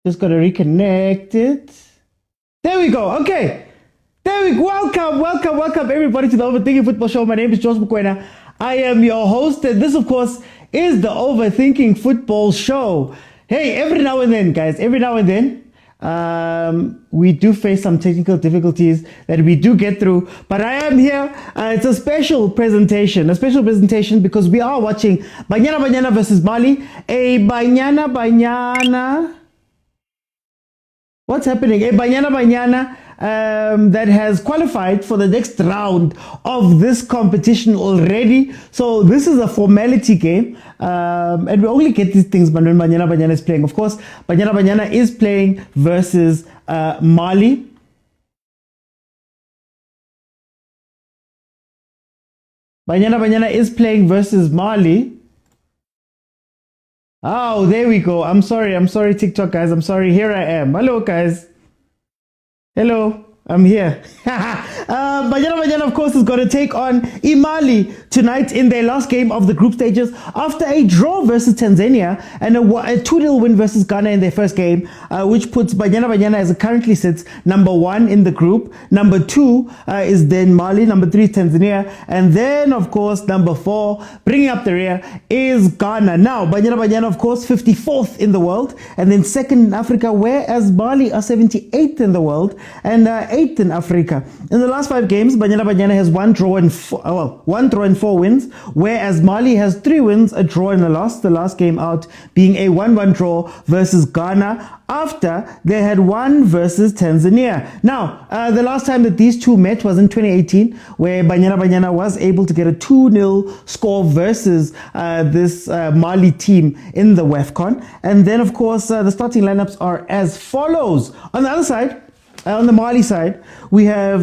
Just got to reconnect it. There we go. Okay. There we go. Welcome everybody to the Overthinking Football Show. My name is George MOKWENA. I am your host, and this, of course, is the Overthinking Football Show. Hey, every now and then, guys, we do face some technical difficulties that we do get through, but I am here. It's a special presentation because we are watching Banyana Banyana versus Mali. A Banyana Banyana. What's happening? A Banyana Banyana that has qualified for the next round of this competition already. So this is a formality game, and we only get these things when Banyana Banyana is playing. Of course, Banyana Banyana is playing versus Mali. Banyana Banyana is playing versus Mali. Oh, there we go. I'm sorry, TikTok guys. I'm sorry. Here I am. Hello, guys. Hello, I'm here. Banyana Banyana, of course, is going to take on Mali tonight in their last game of the group stages after a draw versus Tanzania and a 2-0 win versus Ghana in their first game, which puts Banyana Banyana, as it currently sits, number 1 in the group. Number 2 is then Mali. Number 3 is Tanzania. And then, of course, number 4, bringing up the rear, is Ghana. Now, Banyana Banyana, of course, 54th in the world, and then 2nd in Africa, whereas Mali are 78th in the world and 8th in Africa. In the last 5 games, Banyana Banyana has 1 draw and 4 wins, whereas Mali has 3 wins, a draw, and a loss. The last game out being a 1-1 draw versus Ghana after they had won versus Tanzania. Now, the last time that these two met was in 2018, where Banyana Banyana was able to get a 2-0 score versus this Mali team in the WAFCON. And then, of course, the starting lineups are as follows. On the other side, on the Mali side, we have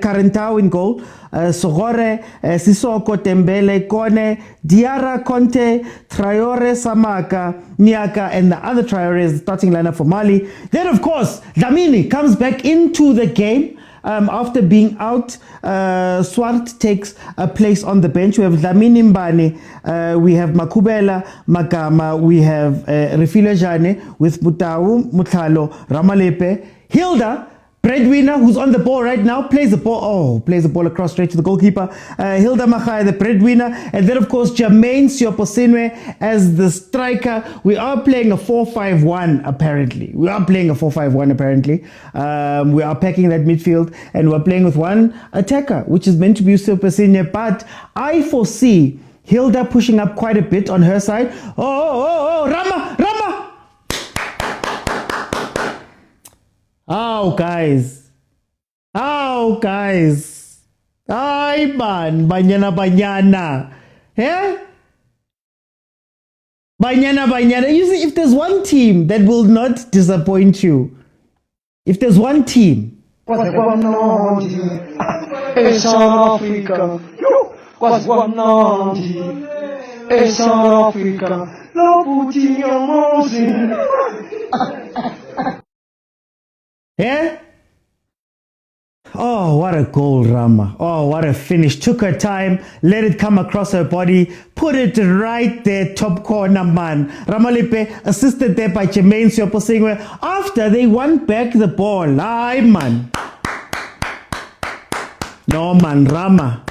Karentau in goal, Sogore, Sissoko, Tembele, Kone, Diarra, Conte, Traore, Samaka, Nyaka, and the other Traore is the starting lineup for Mali. Then, of course, Dlamini comes back into the game. After being out, Swart takes a place on the bench. We have Dlamini Mbane, we have Makubela Magama, we have Refile Jane with Motaung, Mutlalo, Ramalepe, Hilda, breadwinner, who's on the ball right now, plays the ball across straight to the goalkeeper. Hilda Machai, the breadwinner. And then, of course, Jermaine Sioposinwe as the striker. We are playing a 4-5-1, apparently. We are packing that midfield, and we're playing with one attacker, which is meant to be Sioposinwe. But I foresee Hilda pushing up quite a bit on her side. Rama! Oh, guys. Ay, man. Banyana Banyana. Yeah? Banyana Banyana. You see, if there's one team that will not disappoint you, if there's one team. Yeah? Oh, what a goal, Rama. Oh, what a finish. Took her time, let it come across her body, put it right there, top corner, man. Ramalepe assisted there by Jermaine Sioposinwe after they won back the ball. Aye, man. No, man, Rama.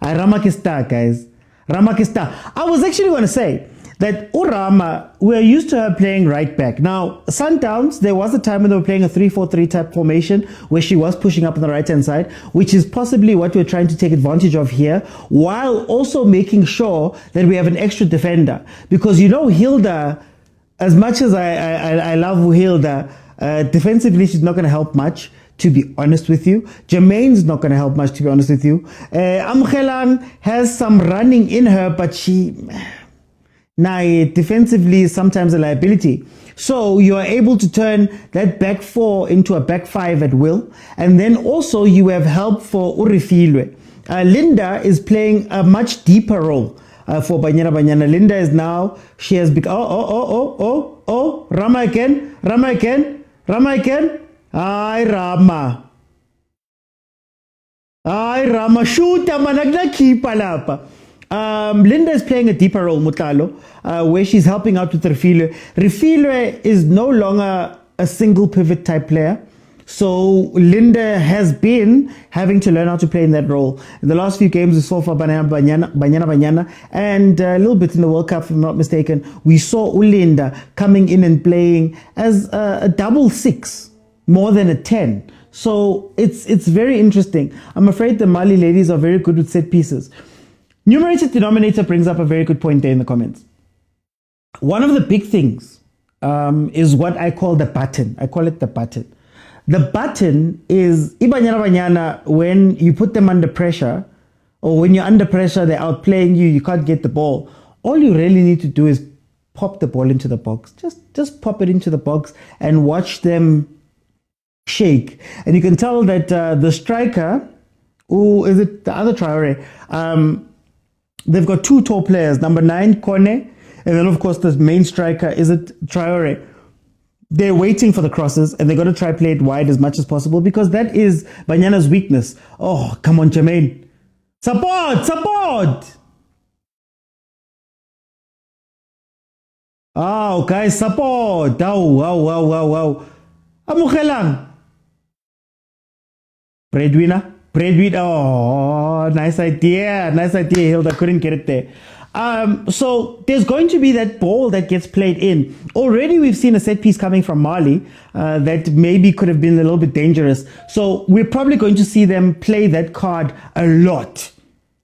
Rama Kista, guys. Rama Kista. I was actually going to say that Urama, we're used to her playing right back. Now, Sundowns, there was a time when they were playing a 3-4-3 type formation where she was pushing up on the right-hand side, which is possibly what we're trying to take advantage of here, while also making sure that we have an extra defender. Because, you know, Hilda, as much as I love Hilda, defensively, she's not going to help much, to be honest with you. Jermaine's not going to help much, to be honest with you. Amkhelang has some running in her, but she... Now, defensively is sometimes a liability. So you are able to turn that back 4 into a back 5 at will. And then also you have help for Urifilwe. Linda is playing a much deeper role for Banyana Banyana. Linda is now, she has become, Rama again. Ay, Rama, shoot, managna keeper lapa. Linda is playing a deeper role, Mutalo, where she's helping out with Refilwe. Refilwe is no longer a single pivot type player. So Linda has been having to learn how to play in that role. In the last few games, we saw for Banyana Banyana, and a little bit in the World Cup, if I'm not mistaken, we saw Ulinda coming in and playing as a double six, more than a 10. So it's very interesting. I'm afraid the Mali ladies are very good with set pieces. Numerator denominator brings up a very good point there in the comments. One of the big things is what I call the button. I call it the button. The button is Banyana Banyana when you put them under pressure, or when you're under pressure, they're outplaying you, you can't get the ball. All you really need to do is pop the ball into the box. Just pop it into the box and watch them shake. And you can tell that the striker, or is it the other Traore? They've got two tall players, number 9, Kone, and then of course the main striker, is it Traore? They're waiting for the crosses and they're going to try play it wide as much as possible because that is Banyana's weakness. Oh, come on, Jermaine. Support! Support! Oh, guys, support! Wow. Amukhelang. Breadwinner. Oh, nice idea. Nice idea, Hilda. Couldn't get it there. So there's going to be that ball that gets played in. Already we've seen a set piece coming from Mali that maybe could have been a little bit dangerous. So we're probably going to see them play that card a lot.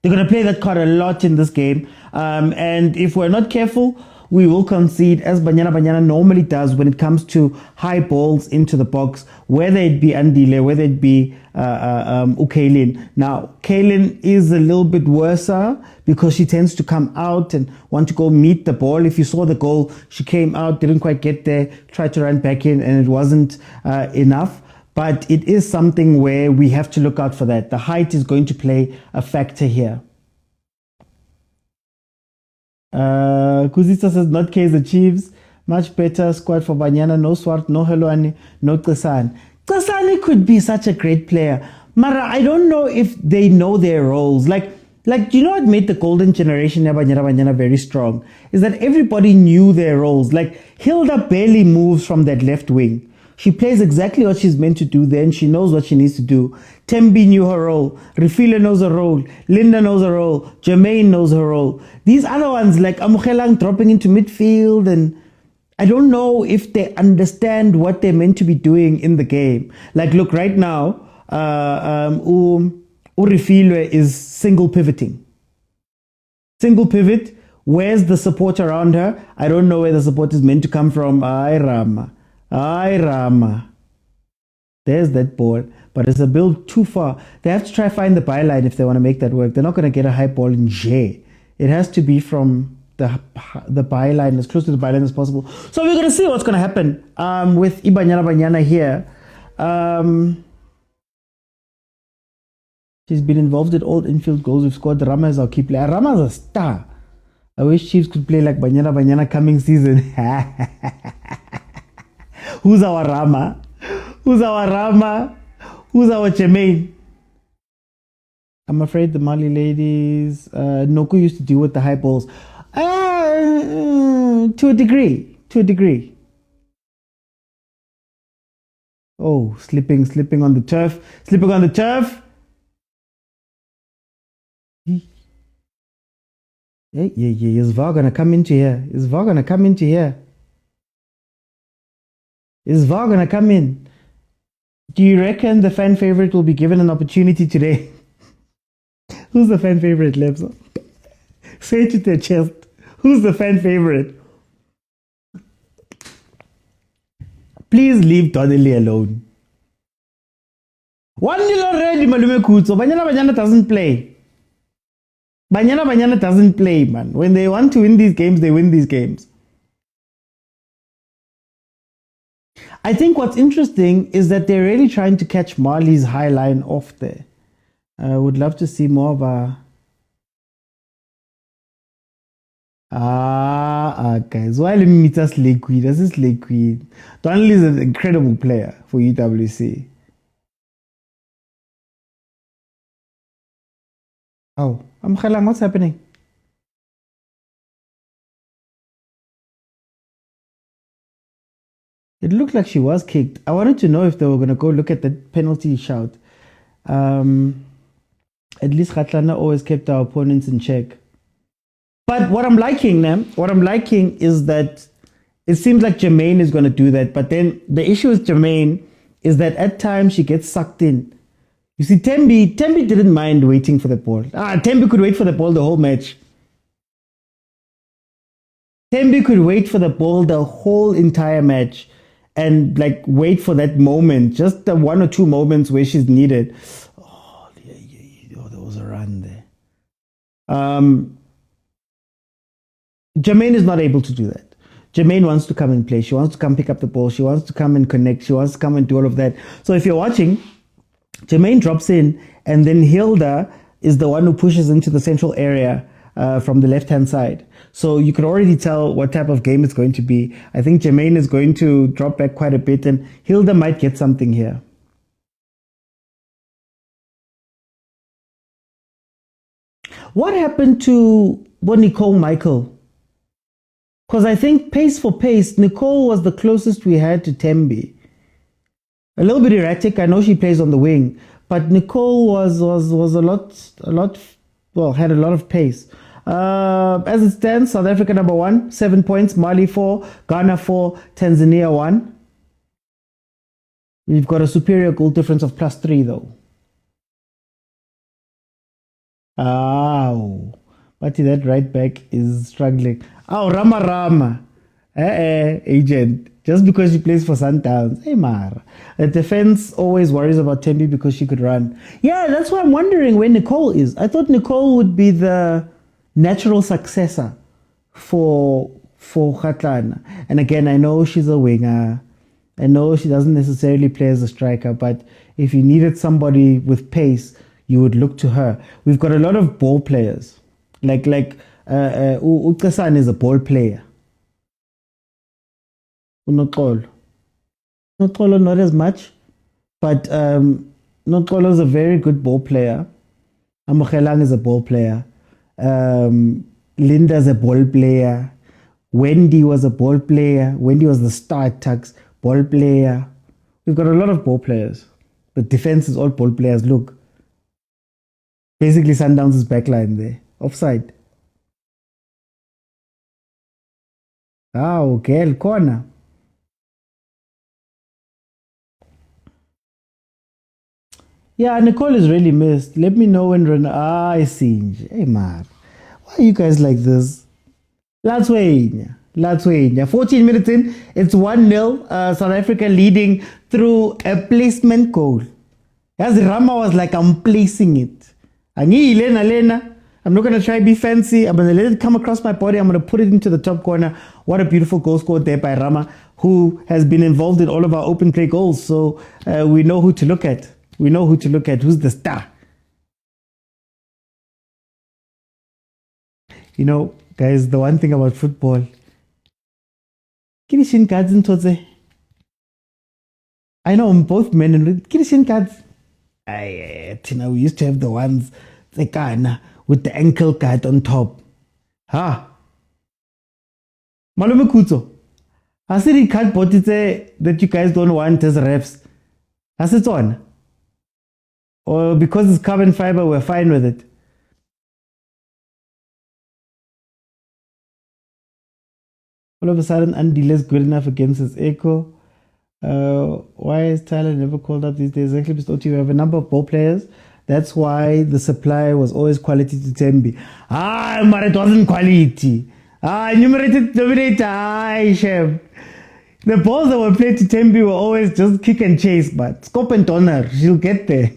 They're going to play that card a lot in this game. And if we're not careful, we will concede, as Banyana Banyana normally does when it comes to high balls into the box, whether it be Andile, whether it be Kaylin. Now, Kaylin is a little bit worse because she tends to come out and want to go meet the ball. If you saw the goal, she came out, didn't quite get there, tried to run back in, and it wasn't enough. But it is something where we have to look out for that. The height is going to play a factor here. Kuzisa says, not Kaizer Chiefs. Much better squad for Banyana. No Swart, no Helwani, no Qasani. Qasani could be such a great player. Mara, I don't know if they know their roles. Like you know what made the golden generation of Banyana Banyana very strong? Is that everybody knew their roles. Like Hilda barely moves from that left wing. She plays exactly what she's meant to do then. She knows what she needs to do. Tembi knew her role. Refila knows her role. Linda knows her role. Jermaine knows her role. These other ones like Amukhelang dropping into midfield, and I don't know if they understand what they're meant to be doing in the game. Like look, right now, Urifilwe is single pivoting. Single pivot. Where's the support around her? I don't know where the support is meant to come from. Ay Rama. There's that ball. But it's a build too far. They have to try find the byline if they want to make that work. They're not going to get a high ball in J. It has to be from the byline, as close to the byline as possible. So we're going to see what's going to happen with Banyana Banyana here. She's been involved in all infield goals. We've scored. Rama is our key player. Rama's a star. I wish Chiefs could play like Banyana Banyana coming season. Who's our Rama? Who's our Rama? Who's our Jermaine? I'm afraid the Mali ladies, Noku used to deal with the high balls. To a degree. To a degree. Oh, slipping on the turf. Slipping on the turf. Yeah. Is VAR gonna come into here? Is VAR gonna come into here? Is VAR gonna come in? Do you reckon the fan favorite will be given an opportunity today? Who's the fan favorite, Lebso? Say it to their chest. Who's the fan favorite? Please leave Donnelly alone. 1-0 already, Malume Kutso. Banyana Banyana doesn't play. Banyana Banyana doesn't play, man. When they want to win these games, they win these games. I think what's interesting is that they're really trying to catch Mali's high line off there. I would love to see more of a... guys. Why let me meet us Liquid? This is Liquid. Donnelly is an incredible player for UWC. Oh, Amkhalang, what's happening? It looked like she was kicked. I wanted to know if they were going to go look at the penalty shout. At least Khatlana always kept our opponents in check. But what I'm liking is that it seems like Jermaine is going to do that. But then the issue with Jermaine is that at times she gets sucked in. You see, Tembi didn't mind waiting for the ball. Tembi could wait for the ball the whole match. Tembi could wait for the ball the whole entire match and like wait for that moment, just the 1 or 2 moments where she's needed. Oh, there was a run there. Jermaine is not able to do that. Jermaine wants to come and play. She wants to come pick up the ball. She wants to come and connect. She wants to come and do all of that. So if you're watching, Jermaine drops in, and then Hilda is the one who pushes into the central area from the left-hand side. So you could already tell what type of game it's going to be. I think Jermaine is going to drop back quite a bit, and Hilda might get something here. What happened to Nicole Michael? Because I think pace for pace, Nicole was the closest we had to Tembi. A little bit erratic. I know she plays on the wing, but Nicole was a lot. Well, had a lot of pace. As it stands, South Africa number 1, 7 points. Mali 4, Ghana 4, Tanzania 1. We've got a superior goal difference of +3 though. Ow. But that right back is struggling. Oh, Rama. Agent. Just because she plays for Sundowns. Hey, Mar. The defense always worries about Tembi because she could run. Yeah, that's why I'm wondering where Nicole is. I thought Nicole would be the natural successor for Khatlana. And again, I know she's a winger. I know she doesn't necessarily play as a striker, but if you needed somebody with pace, you would look to her. We've got a lot of ball players. Like Uqasan is a ball player. Noqolo not as much, but Noqolo is a very good ball player. Amokhelang is a ball player. Linda's a ball player. Wendy was a ball player. Wendy was the star at Tuks, ball player. We've got a lot of ball players. The defense is all ball players. Look. Basically, Sundowns' backline there. Offside. Okay, corner. Yeah, Nicole is really missed. Let me know when I see. Hey, man. Why are you guys like this? Let's wait. 14 minutes in, it's 1-0. South Africa leading through a placement goal. As Rama was like, I'm placing it. I'm not going to try to be fancy. I'm going to let it come across my body. I'm going to put it into the top corner. What a beautiful goal scored there by Rama, who has been involved in all of our open play goals. So we know who to look at. Who's the star. You know, guys, the one thing about football. Kirishin cards in Toze. I know both men and Kirishin cards. Tina, we used to have the ones with the ankle guard on top. Malume Kutso. I said the card bought it that you guys don't want as refs. Has it on? Or because it's carbon fiber, we're fine with it. All of a sudden, Andy is good enough against his echo. Why is Tyler never called up these days? Exactly, Mr. OT, we have a number of ball players. That's why the supply was always quality to Tembi. But it wasn't quality. Enumerated denominator. Chef. The balls that were played to Tembi were always just kick and chase, but scope and toner, she'll get there.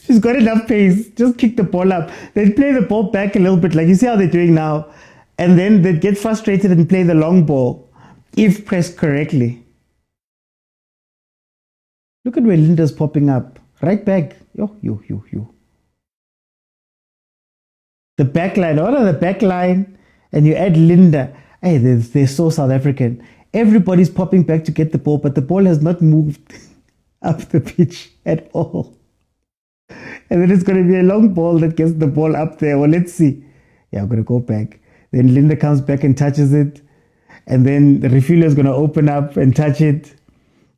She's got enough pace. Just kick the ball up. They'd play the ball back a little bit, like you see how they're doing now. And then they'd get frustrated and play the long ball, if pressed correctly. Look at where Linda's popping up. Right back. Yo. The back line. All of the back line. And you add Linda. Hey, they're so South African. Everybody's popping back to get the ball, but the ball has not moved up the pitch at all. And then it's going to be a long ball that gets the ball up there. Well, let's see. Yeah, I'm going to go back. Then Linda comes back and touches it. and then the refueler is going to open up and touch it,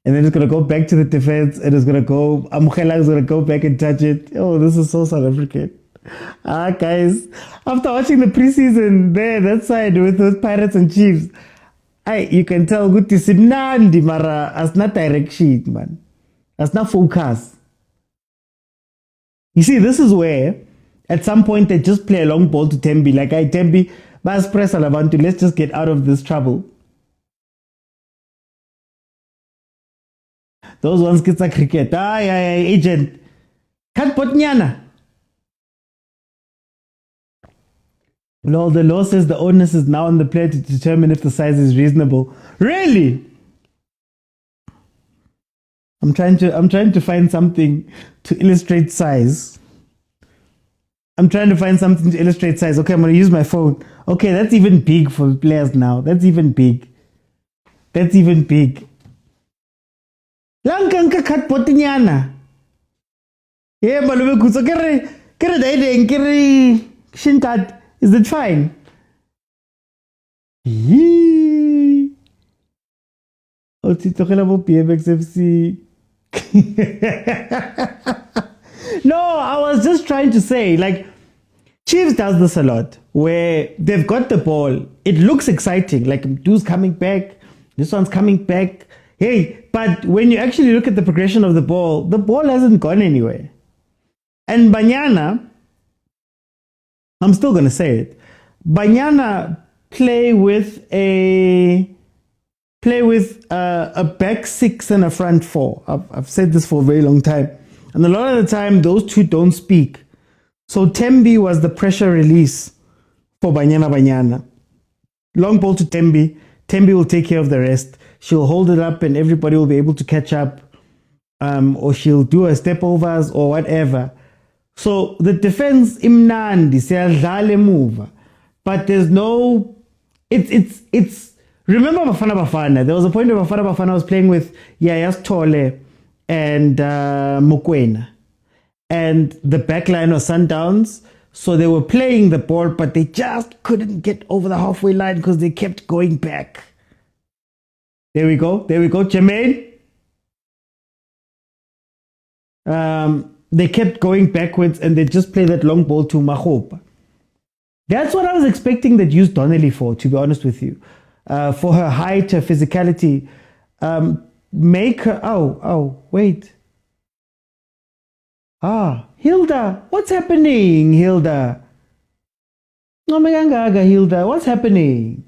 and then it's going to go back to the defense, and it's going to go, Amukela is going to go back and touch it. Oh, this is so South African. Guys, after watching the preseason there, that side with those Pirates and Chiefs, you can tell good to Simnandi, Mara, as not direct sheet, man. That's not focus. You see, this is where at some point they just play a long ball to Tembi. Like, Tembi, Bas press Alavantu, let's just get out of this trouble. Those ones get a cricket. Agent. Kat Banyana. No, the law says the onus is now on the player to determine if the size is reasonable. Really? I'm trying to find something to illustrate size. Okay, I'm going to use my phone. Okay, that's even big for players now. That's even big. Lankanka kat potinyana. Yeah, malume kuso kere daideng kere shinkat. Is it fine? Yee. Oh, titokela mo PMX FC. No, I was just trying to say, like, Chiefs does this a lot, where they've got the ball. It looks exciting, like, dude's coming back, this one's coming back. Hey, but when you actually look at the progression of the ball hasn't gone anywhere. And Banyana, I'm still going to say it, Banyana play with a back six and a front four. I've said this for a very long time. And a lot of the time, those two don't speak. So Tembi was the pressure release for Banyana Banyana. Long ball to Tembi. Tembi will take care of the rest. She'll hold it up and everybody will be able to catch up. Or she'll do a step overs or whatever. So the defense imnandi siyadlala move. But there's no... It's remember BAFANA? There was a point where BAFANA was playing with Yayas Tole and MOKWENA. And the backline was Sundowns. So they were playing the ball, but they just couldn't get over the halfway line because they kept going back. There we go, Jermaine. They kept going backwards and they just played that long ball to Mahopa. That's what I was expecting that used Donnelly for, to be honest with you. For her height, her physicality. Make her... wait. Hilda. What's happening, Hilda? No, Hilda. What's happening?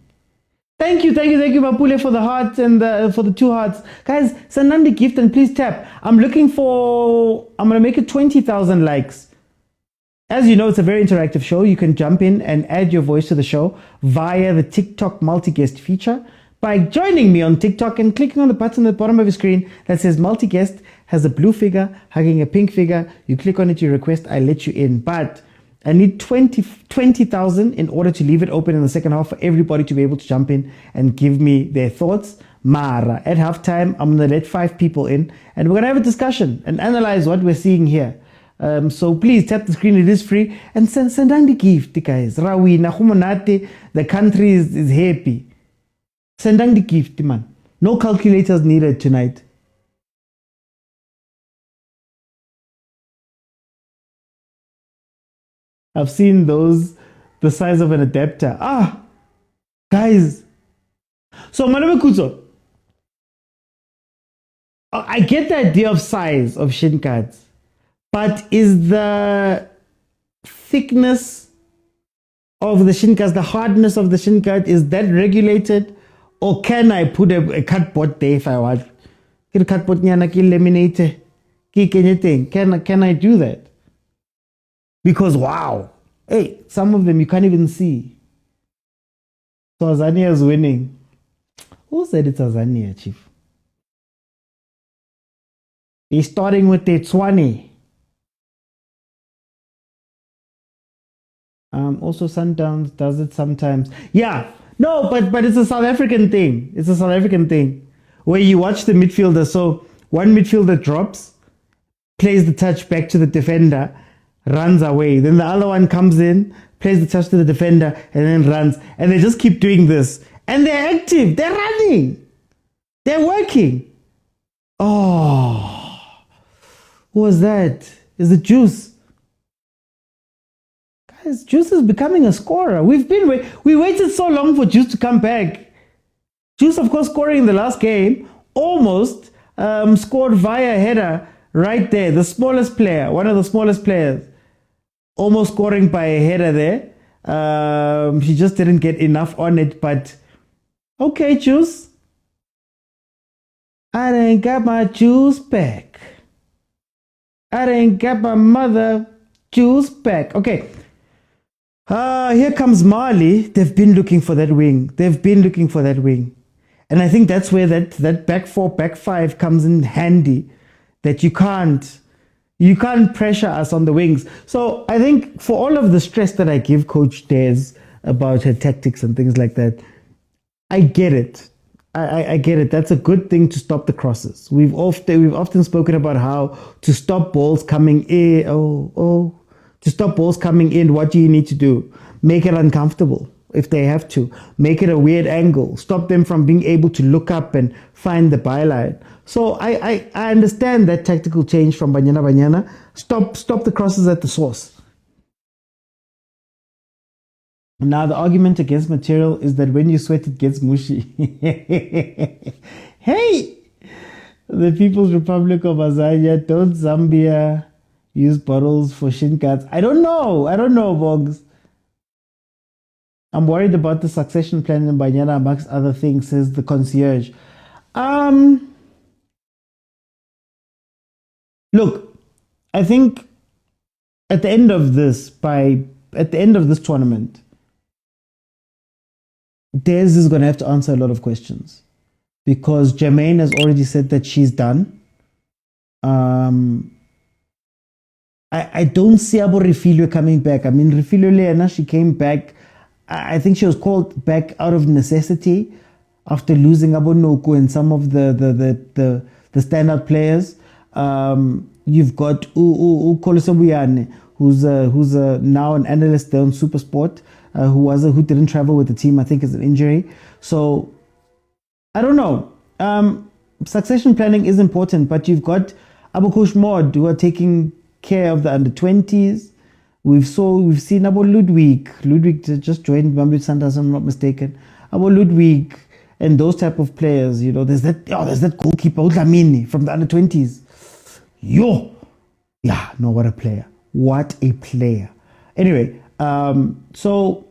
Thank you, Mapule, for the hearts and for the 2 hearts. Guys, Sanandi gift and please tap. I'm going to make it 20,000 likes. As you know, it's a very interactive show. You can jump in and add your voice to the show via the TikTok multi-guest feature by joining me on TikTok and clicking on the button at the bottom of your screen that says multi-guest, has a blue figure hugging a pink figure. You click on it, you request, I let you in. But I need 20,000 in order to leave it open in the second half for everybody to be able to jump in and give me their thoughts. Mara, at halftime, I'm going to let 5 people in and we're going to have a discussion and analyze what we're seeing here. So please tap the screen, it is free, and send the gift, guys. Rawi, nahumonate, the country is happy. Send the gift, man. No calculators needed tonight. I've seen those the size of an adapter. Guys. So, Malame Kuzo, I get the idea of size of shin cards. But is the thickness of the shin guard, the hardness of the shin guard, is that regulated? Or can I put a cardboard there if I want? Can I do that? Because wow, hey, some of them you can't even see. So Tanzania is winning. Who said it's Tanzania, Chief? He's starting with the Tswane. Also Sundowns does it sometimes. Yeah, no, but it's a South African thing. It's a South African thing where you watch the midfielder. So one midfielder drops, plays the touch back to the defender, runs away. Then the other one comes in, plays the touch to the defender, and then runs. And they just keep doing this. And they're active. They're running. They're working. Oh, who was that? Is it Juice? Guys, Juice is becoming a scorer. We waited so long for Juice to come back. Juice, of course, scoring in the last game, almost scored via header right there. The smallest player, one of the smallest players, almost scoring by a header there. She just didn't get enough on it, but okay, Juice. I didn't got my juice back. I didn't got my mother juice back. Okay. Here comes Mali. They've been looking for that wing. And I think that's where that back four, back five comes in handy. That you can't pressure us on the wings. So I think for all of the stress that I give Coach Des about her tactics and things like that, I get it. I get it. That's a good thing to stop the crosses. We've often spoken about how to stop balls coming in. To stop balls coming in, what do you need to do? Make it uncomfortable if they have to. Make it a weird angle. Stop them from being able to look up and find the byline. So I understand that tactical change from Banyana Banyana. Stop the crosses at the source. Now, the argument against material is that when you sweat, it gets mushy. Hey! The People's Republic of Azania, don't Zambia use bottles for shin guards? I don't know, Bogs. I'm worried about the succession plan in Banyana, amongst other things, says the concierge. Look, I think at the end of this tournament, Des is going to have to answer a lot of questions because Jermaine has already said that she's done. I don't see Abo Refilio coming back. I mean, Refilio Leana, she came back. I think she was called back out of necessity after losing Abo Noku and some of the standout players. You've got Kolisabuyane, who's now an analyst there on Supersport, who didn't travel with the team. I think is an injury. So I don't know. Succession planning is important, but you've got Abu Kush Mod who are taking care of the under-20s. We've seen Abo Ludwig. Ludwig just joined Mamelodi Sundowns, if I'm not mistaken. Abo Ludwig and those type of players. You know, there's that goalkeeper Udlamini from the under-20s. What a player. What a player. Anyway, so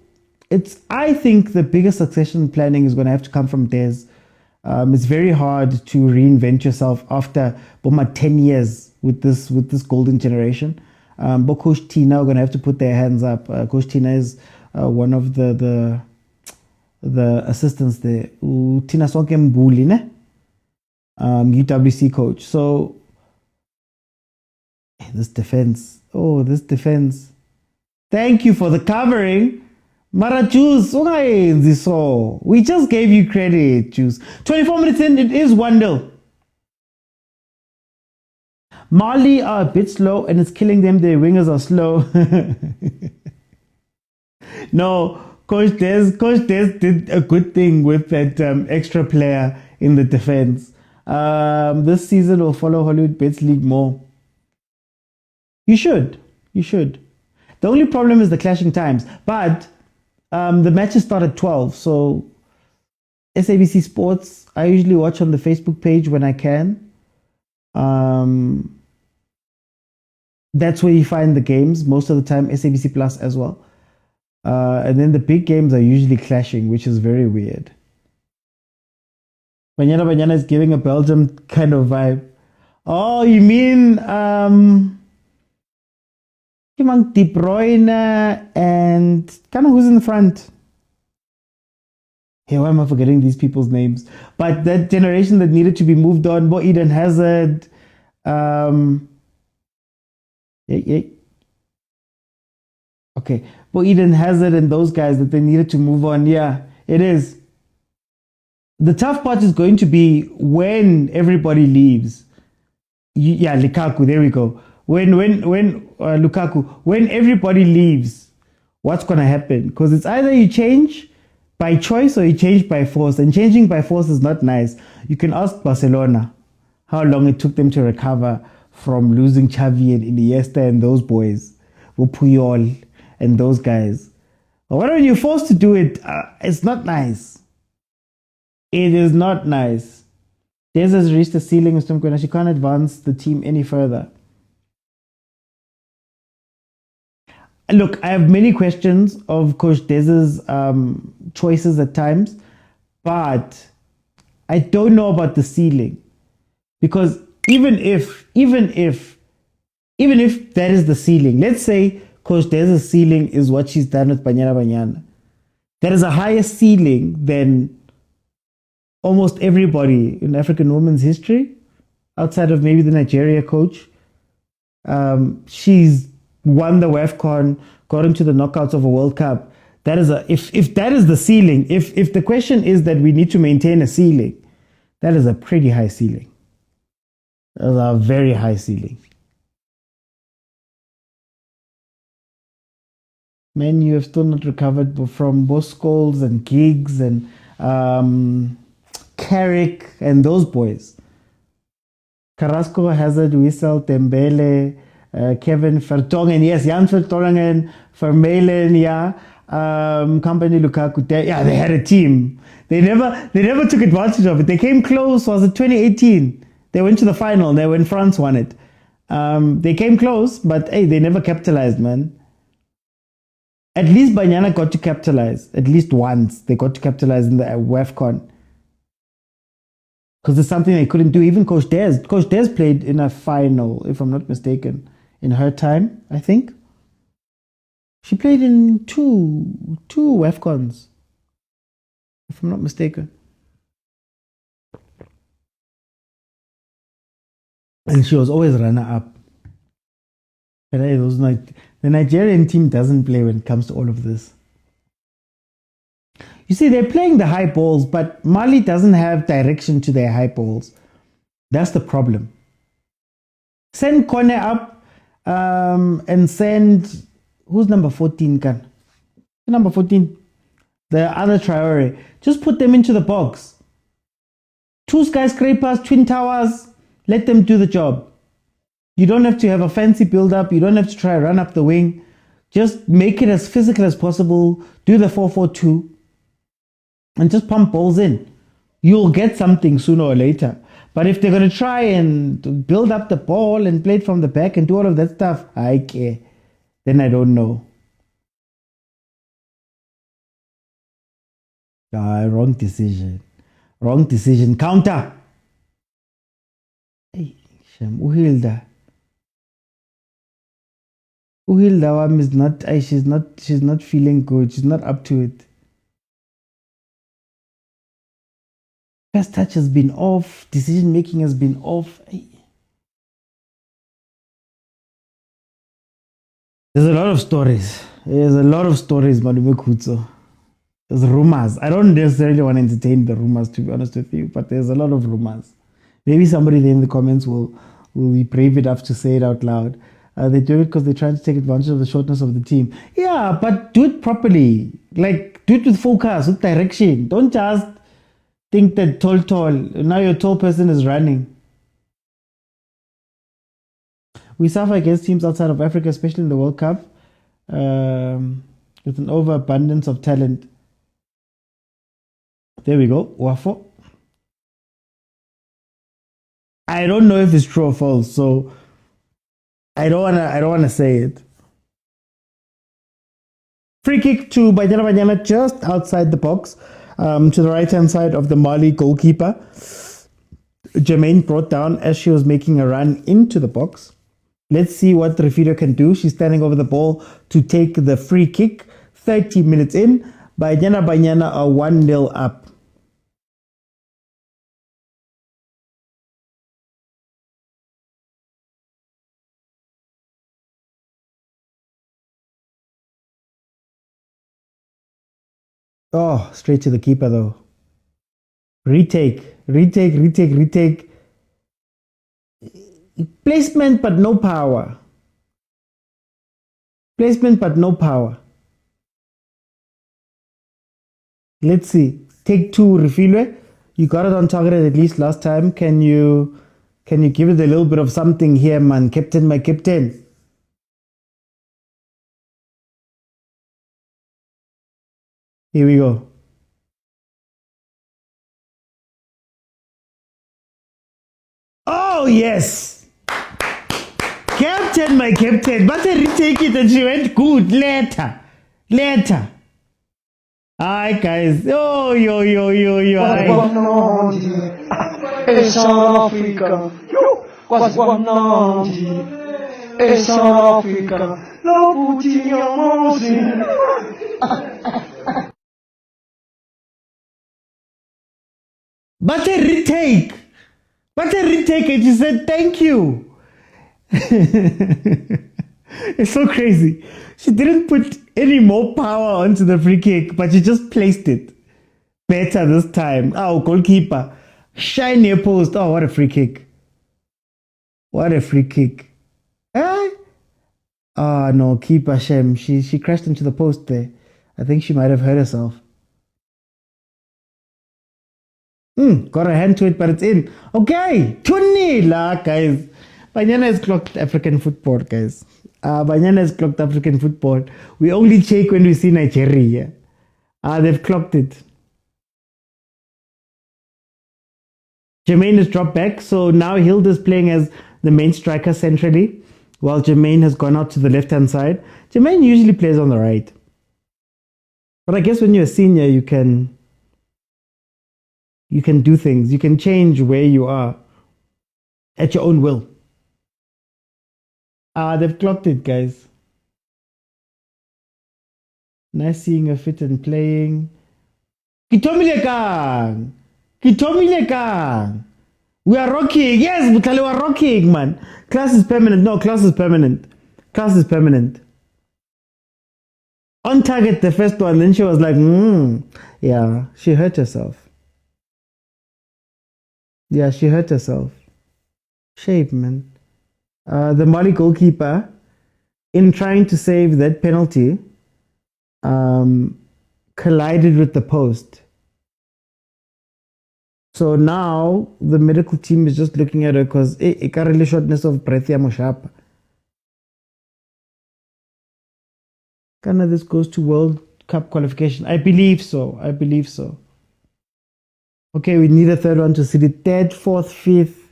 I think the biggest succession planning is going to have to come from Des. It's very hard to reinvent yourself after 10 years with this golden generation. But Coach Tina are going to have to put their hands up. Coach Tina is one of the assistants there. Tina Sonke Mbuli, ne? UWC coach. So this defense. Thank you for the covering. Mara Juice, we just gave you credit, Juice. 24 minutes in, it is 1-0. Mali are a bit slow and it's killing them. Their wingers are slow. No, Coach Des did a good thing with that extra player in the defense. This season will follow Hollywood Bets League more. You should. The only problem is the clashing times. But the matches start at 12. So SABC Sports, I usually watch on the Facebook page when I can. That's where you find the games. Most of the time, SABC Plus as well. And then the big games are usually clashing, which is very weird. Banyana Banyana is giving a Belgium kind of vibe. Oh, you mean De Bruyne and kind of who's in the front? Hey, why am I forgetting these people's names? But that generation that needed to be moved on, Bo Eden Hazard, Okay, Bo Eden Hazard and those guys that they needed to move on. Yeah, it is. The tough part is going to be when everybody leaves. Lukaku, there we go. When Lukaku, when everybody leaves, what's going to happen? Because it's either you change by choice or he changed by force. And changing by force is not nice. You can ask Barcelona how long it took them to recover from losing Xavi and Iniesta and those boys, Puyol and those guys. But when you're forced to do it, it's not nice. It is not nice. Des has reached the ceiling, Mr. MOKWENA. She can't advance the team any further. Look, I have many questions of Coach Des's choices at times, but I don't know about the ceiling, because even if that is the ceiling, let's say Coach Des's ceiling is what she's done with Banyana Banyana, that is a higher ceiling than almost everybody in African women's history, outside of maybe the Nigeria coach. She's won the WAFCON, got into the knockouts of a World Cup. That is if that is the ceiling, if the question is that we need to maintain a ceiling, that is a pretty high ceiling. That is a very high ceiling. Man, you have still not recovered from both Scholes and Giggs and Carrick and those boys. Carrasco, Hazard, Wissel, Dembele, Kevin Vertonghen, yes, Jan Vertonghen, Vermeulen, yeah, Company, Lukaku, yeah, they had a team. They never took advantage of it. They came close. Was it 2018? They went to the final. They when France won it. They came close, but hey, they never capitalized, man. At least Banyana got to capitalize. At least once they got to capitalize in the WAFCON. Because it's something they couldn't do. Even Coach Des played in a final, if I'm not mistaken, in her time, I think. She played in two WAFCONs, if I'm not mistaken. And she was always runner-up. But hey, the Nigerian team doesn't play when it comes to all of this. You see, they're playing the high balls, but Mali doesn't have direction to their high balls. That's the problem. Send Kone up and send... Who's number 14, Kan? Number 14. The other Traore. Just put them into the box. 2 skyscrapers, twin towers. Let them do the job. You don't have to have a fancy build-up. You don't have to try to run up the wing. Just make it as physical as possible. Do the 4-4-2. And just pump balls in. You'll get something sooner or later. But if they're going to try and build up the ball and play it from the back and do all of that stuff, I care. Then I don't know. Wrong decision. Wrong decision. Counter. Hey, Shem, Uhilda. Uhilda is not. She's not feeling good. She's not up to it. First touch has been off. Decision making has been off. There's a lot of stories. There's a lot of stories, Malume Kutso. There's rumors. I don't necessarily want to entertain the rumors, to be honest with you, but there's a lot of rumors. Maybe somebody there in the comments will be brave enough to say it out loud. They do it because they're trying to take advantage of the shortness of the team. Yeah, but do it properly. Like, do it with focus, with direction. Don't just think that tall. Now your tall person is running. We suffer against teams outside of Africa, especially in the World Cup, with an overabundance of talent. There we go. Wafo. I don't know if it's true or false, so I don't wanna say it. Free kick to Banyana Banyana just outside the box, to the right hand side of the Mali goalkeeper. Jermaine brought down as she was making a run into the box. Let's see what Refido can do. She's standing over the ball to take the free kick. 30 minutes in. Banyana Banyana are 1-0 up. Oh, straight to the keeper though. Retake. Placement but no power. Placement but no power. Let's see. Take two, Refilwe. You got it on target at least last time. Can you give it a little bit of something here, man? Captain, my captain. Here we go. Oh, yes. Captain, my captain. But I retake it and she went good. Later. Hi, guys. Oh, yo. Hey, South Africa. What's going on? Hey, South Africa. No putting your mouth in. But a retake. And she said, thank you. It's so crazy. She didn't put any more power onto the free kick, but she just placed it better this time. Oh, goalkeeper. Shiny post. Oh, what a free kick. Eh? Oh, no, keeper, shame. She crashed into the post there. I think she might have hurt herself. Got a hand to it, but it's in. Okay, 2-0, guys. Banyana has clocked African football, guys. Banyana has clocked African football. We only check when we see Nigeria. They've clocked it. Jermaine has dropped back, so now Hilda's playing as the main striker centrally, while Jermaine has gone out to the left-hand side. Jermaine usually plays on the right. But I guess when you're a senior, you can do things. You can change where you are at your own will. They've clocked it, guys. Nice seeing her fit and playing. Kitomile kang. We are rocking. Yes, Butale, we are rocking, man. Class is permanent. No, class is permanent. On target, the first one. Then she was like, yeah, she hurt herself. Shape, man. The Mali goalkeeper, in trying to save that penalty, collided with the post. So now the medical team is just looking at her because it got really shortness of breath. Kind this goes to World Cup qualification. I believe so. Okay, we need a third one to see the third, fourth, fifth.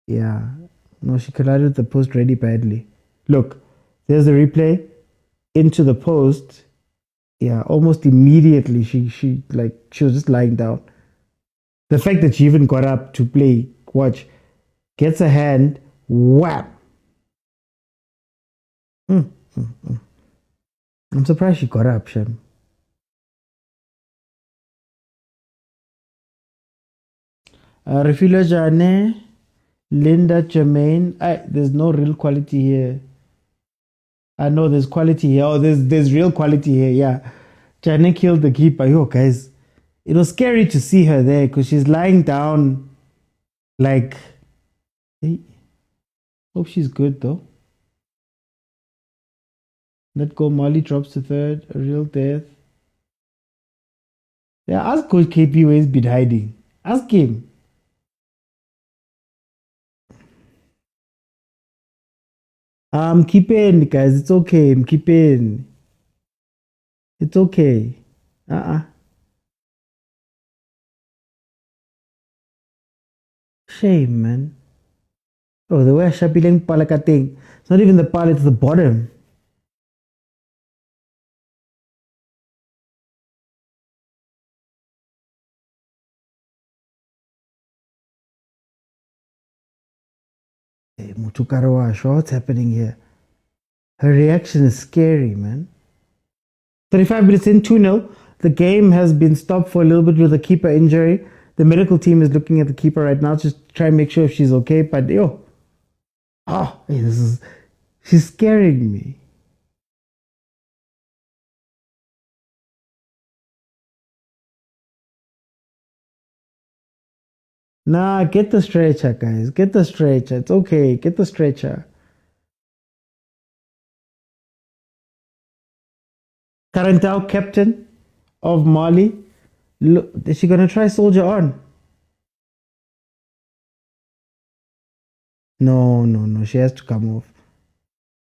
Yeah. No, she collided with the post really badly. Look, there's the replay into the post. Yeah, almost immediately she was just lying down. The fact that she even got up to play, watch, gets a hand, wham. I'm surprised she got up, Shem. Refilo Jane, Linda Jermaine. There's no real quality here. I know there's quality here. Oh, there's real quality here. Yeah. Jane killed the keeper. Yo, guys. It was scary to see her there because she's lying down like. Hey, hope she's good though. Let go. Molly drops to third. A real death. Yeah, ask Coach KP where he's been hiding. Ask him. I'm keeping, guys. It's okay. I'm keeping. It's okay. Shame, man. Oh, the way I shapiling palakating. It's not even the pal, it's the bottom. Hey, Mutukarawash, what's happening here? Her reaction is scary, man. 35 minutes in, 2-0. The game has been stopped for a little bit with a keeper injury. The medical team is looking at the keeper right now to try and make sure if she's okay. But she's scaring me. Nah, get the stretcher, guys. Get the stretcher. It's okay. Get the stretcher. Current captain. of Mali. Look, is she gonna try soldier on? No, she has to come off.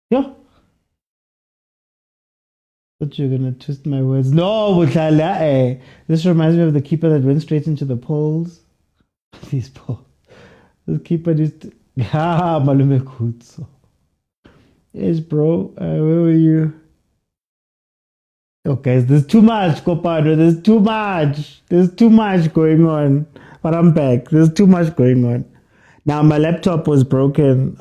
Yeah. But you're gonna twist my words. No, Butlala, eh. This reminds me of the keeper that went straight into the poles. These poles. The keeper just Malume Kutso. Yes, bro. Where were you? Okay, there's too much, Copado. There's too much. There's too much going on. But I'm back. There's too much going on. Now my laptop was broken.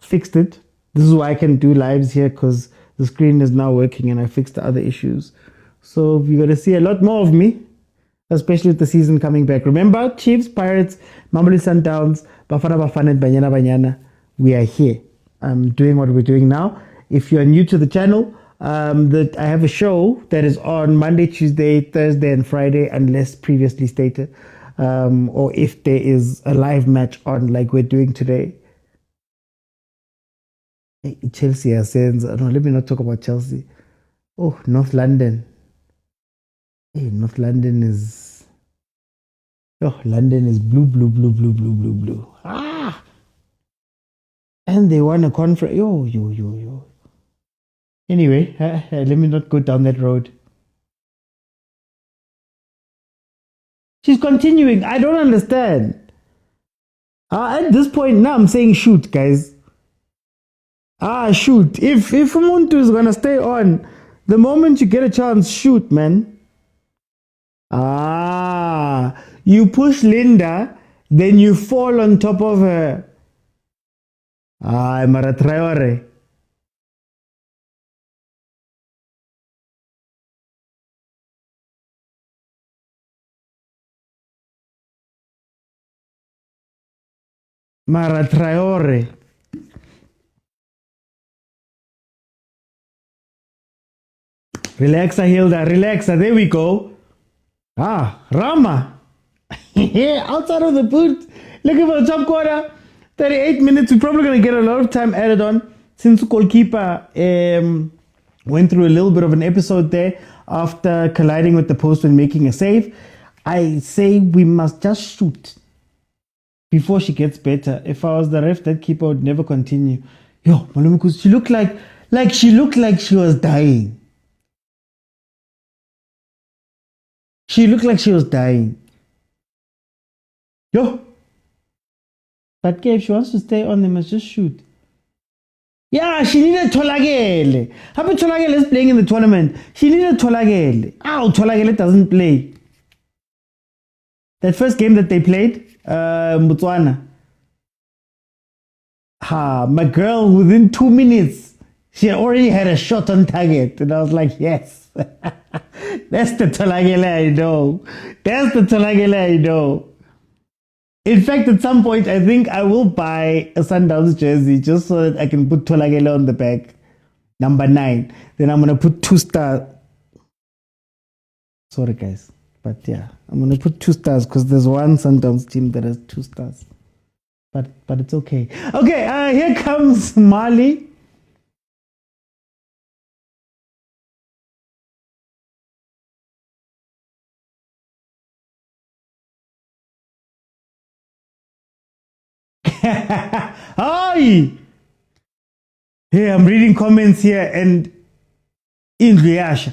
Fixed it. This is why I can do lives here, because the screen is now working and I fixed the other issues. So you're going to see a lot more of me, especially with the season coming back. Remember, Chiefs, Pirates, Mamelodi Sundowns, BAFANA, and Banyana Banyana. We are here. I'm doing what we're doing now. If you're new to the channel, I have a show that is on Monday, Tuesday, Thursday, and Friday, unless previously stated, or if there is a live match on like we're doing today. Hey, Chelsea are saying, no, let me not talk about Chelsea. Oh, North London. Hey, North London is... Oh, London is blue. Ah! And they won a conference. Yo. Anyway, let me not go down that road. She's continuing. I don't understand. At this point now, I'm saying shoot, guys. Shoot. If Umuntu is gonna stay on, the moment you get a chance, shoot, man. You push Linda, then you fall on top of her. Mara Traore. Mara Traore. Relaxa, Hilda. Relaxa. There we go. Rama. Outside of the boot. Looking for the top corner. 38 minutes. We're probably going to get a lot of time added on, since the goalkeeper went through a little bit of an episode there after colliding with the post when making a save. I say we must just shoot before she gets better. If I was the ref, that keeper would never continue. Yo, Malume, because she looked like she was dying. She looked like she was dying. Yo. But if she wants to stay on, they must just shoot. Yeah, she needed Tolagele. Happy Tolagele is playing in the tournament. She needed Tolagele. Tolagele doesn't play. That first game that they played, Botswana. My girl, within 2 minutes, she already had a shot on target. And I was like, yes. That's the Tolagele I know. That's the Tolagele I know. In fact, at some point, I think I will buy a Sundowns jersey just so that I can put Tolagele on the back. Number 9. Then I'm going to put 2 stars. Sorry, guys. But yeah, I'm going to put 2 stars because there's one Sundowns team that has 2 stars. But it's okay. Okay, here comes Mali. Hi! Hey, I'm reading comments here and in Riash.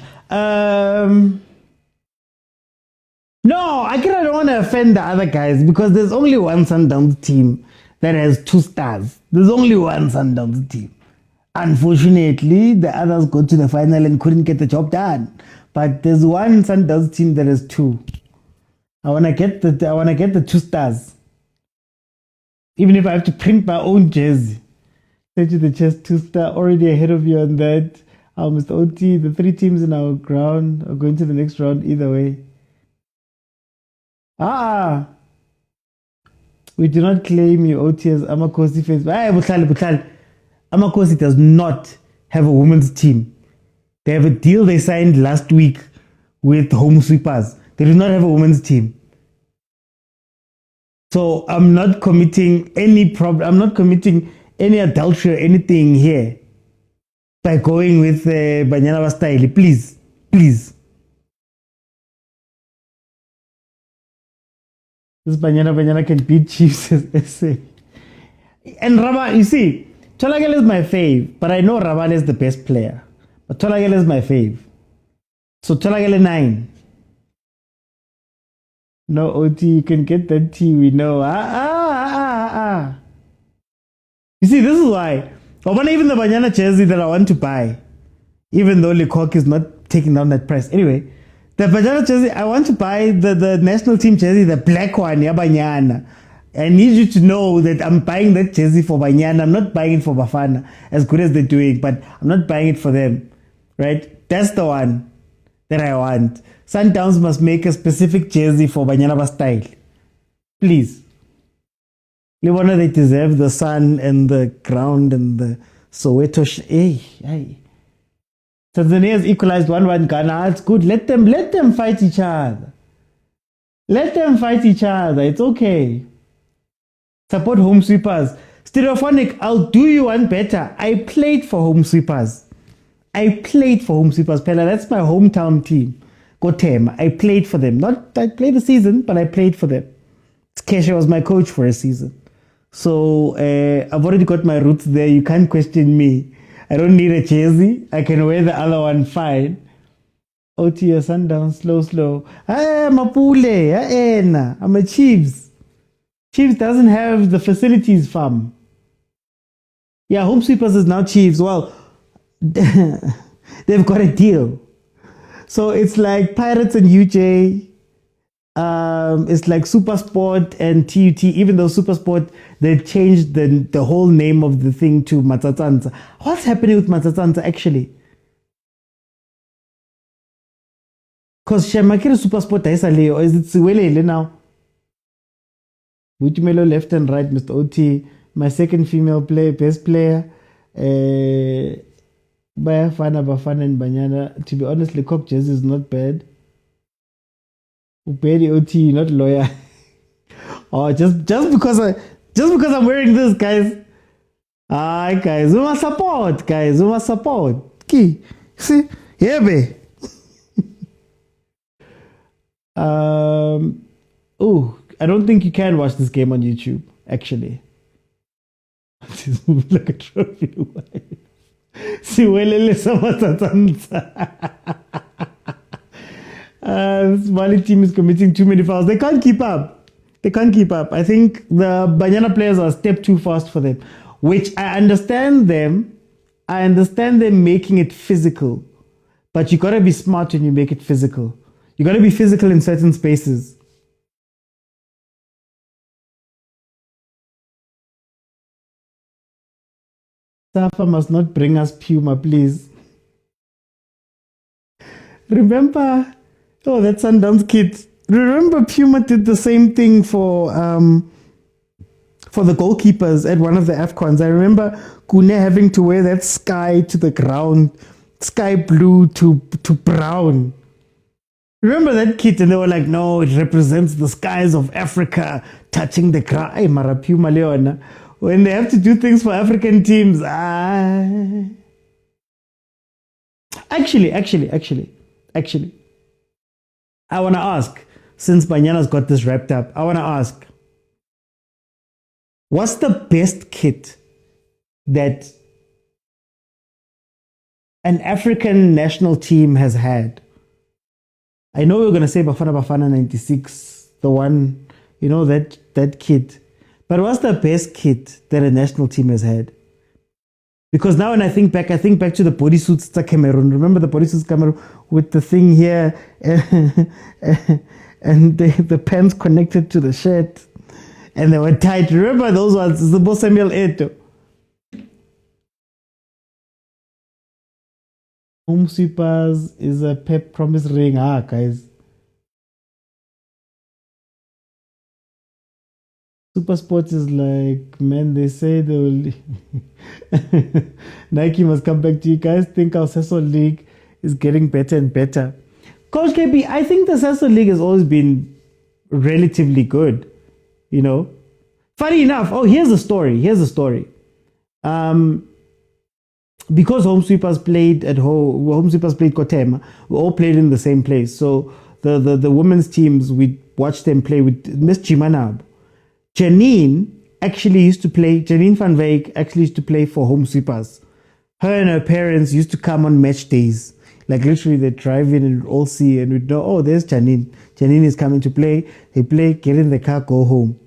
No, I don't want to offend the other guys because there's only one Sundowns team that has 2 stars. There's only one Sundowns team. Unfortunately, the others got to the final and couldn't get the job done. But there's one Sundowns team that has 2. I wanna get the 2 stars. Even if I have to print my own jersey. Say to the chest, 2 star, already ahead of you on that. Mr. OT, the 3 teams in our ground are going to the next round either way. We do not claim you OT as Amakosi face. Butlali. Amakosi does not have a women's team. They have a deal they signed last week with Home Sweepers. They do not have a women's team. So I'm not committing any problem. I'm not committing any adultery or anything here by going with Banyana style. Please. This Banyana Banyana can beat Chiefs SA. And Rabal, you see, Tolagale is my fave, but I know Rabal is the best player. But Tolagale is my fave. So Tolagale 9. No, OT, you can get that T, we know. You see, this is why. I want even the Banyana jersey that I want to buy, even though Lecoq is not taking down that price. Anyway, the Banyana jersey, I want to buy the national team jersey, the black one, yeah, Banyana. I need you to know that I'm buying that jersey for Banyana. I'm not buying it for Bafana, as good as they're doing, but I'm not buying it for them, right? That's the one that I want. Sundowns must make a specific jersey for Banyana style. Please. Lewana, they deserve the sun and the ground and the Soweto. Hey. Tanzania's equalized 1-1 Ghana. It's good. Let them fight each other. Let them fight each other. It's okay. Support home sweepers. Stereophonic, I'll do you one better. I played for home sweepers. Pella, that's my hometown team. Gotem. I played for them. I played the season, but I played for them. Kesha was my coach for a season. So I've already got my roots there. You can't question me. I don't need a jersey. I can wear the other one fine. OT Sundown, slow. Mapule. I'm a Chiefs. Chiefs doesn't have the facilities, fam. Yeah, home sweepers is now Chiefs. Well, they've got a deal. So it's like Pirates and UJ. It's like Supersport and TUT. Even though Supersport, they changed the whole name of the thing to Matsatsanza. What's happening with Matsatsanza actually? Because Shemakiri Supersport or is it Siwele now? Buchimelo left and right, Mr. OT. My second female player, best player. Bafana and Banyana. To be honest, Lecoq jersey is not bad. Upedi OT, not lawyer. Oh, just because I'm wearing this, guys. Aye, guys, we must support, guys. We must support. Key, see, here, be. Oh, I don't think you can watch this game on YouTube. Actually, this movie like a trophy. Siwelele Samatatsanza. This Mali team is committing too many fouls. They can't keep up. I think the Banyana players are a step too fast for them, which I understand them. I understand them making it physical, but you gotta be smart when you make it physical. You gotta be physical in certain spaces. Safa must not bring us Puma, please. Remember, that Sundowns kid. Remember Puma did the same thing for the goalkeepers at one of the AFCONs. I remember Kune having to wear that sky to the ground, sky blue to brown. Remember that kit? And they were like, no, it represents the skies of Africa touching the ground. Ay, Mara Puma Leona. When they have to do things for African teams, Actually, I want to ask, since Banyana's got this wrapped up, I want to ask, what's the best kit that an African national team has had? I know you're going to say Bafana 96, the one, that kit. But what's the best kit that a national team has had? Because now when I think back to the bodysuits to Cameroon. Remember the bodysuits Cameroon with the thing here and the pants connected to the shirt and they were tight. Remember those ones? It's the Bo Samuel Eto'o. Home sweepers is a Pep promise ring. Guys. Super Sports is like, man, they say they will. Nike must come back to you guys. Think our Sasol League is getting better and better. Coach KB, I think the Sasol League has always been relatively good. Funny enough, here's a story. Because home sweepers played at home, home sweepers played Kotema, we all played in the same place. So the women's teams, we watched them play with Miss Jimanab. Janine van Wyk actually used to play for Home Sweepers. Her and her parents used to come on match days. Like literally they'd drive in and we'd all see and we'd know, oh, there's Janine. Janine is coming to play. They play, get in the car, go home.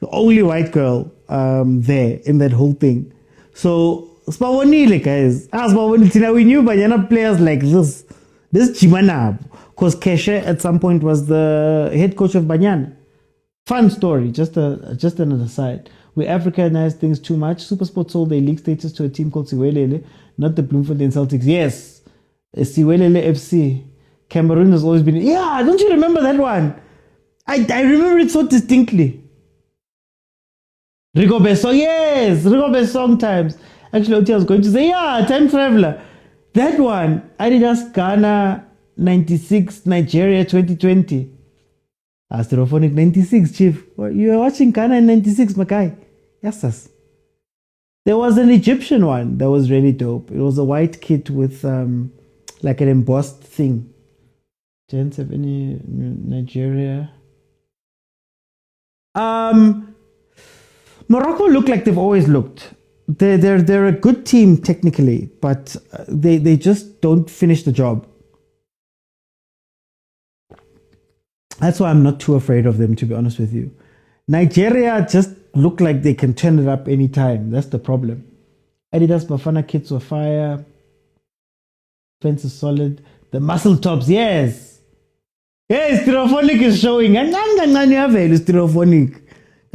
The only white girl there in that whole thing. So, guys. We knew Banyana players like this. This Jimanab. Because Keshe at some point was the head coach of Banyana. Fun story, just an aside. We Africanized things too much. Supersport sold their league status to a team called Siwelele, not the Bloemfontein Celtics. Yes, Siwelele FC. Cameroon has always been. Yeah, don't you remember that one? I remember it so distinctly. Rigo Besong, yes, Rigo Besong times. Actually, Oti was going to say, yeah, time traveler. That one, Adidas Ghana 96, Nigeria 2020. Astrophonic 96, Chief. You were watching Ghana in 96, Makai. Yes, sir. There was an Egyptian one that was really dope. It was a white kit with like an embossed thing. Gents have any Nigeria? Morocco look like they've always looked. They're a good team technically, but they just don't finish the job. That's why I'm not too afraid of them, to be honest with you. Nigeria just look like they can turn it up anytime. That's the problem. Adidas BAFANA kits were fire. Fence is solid. The muscle tops, yes. Yes, Stereophonic is showing. Stereophonic.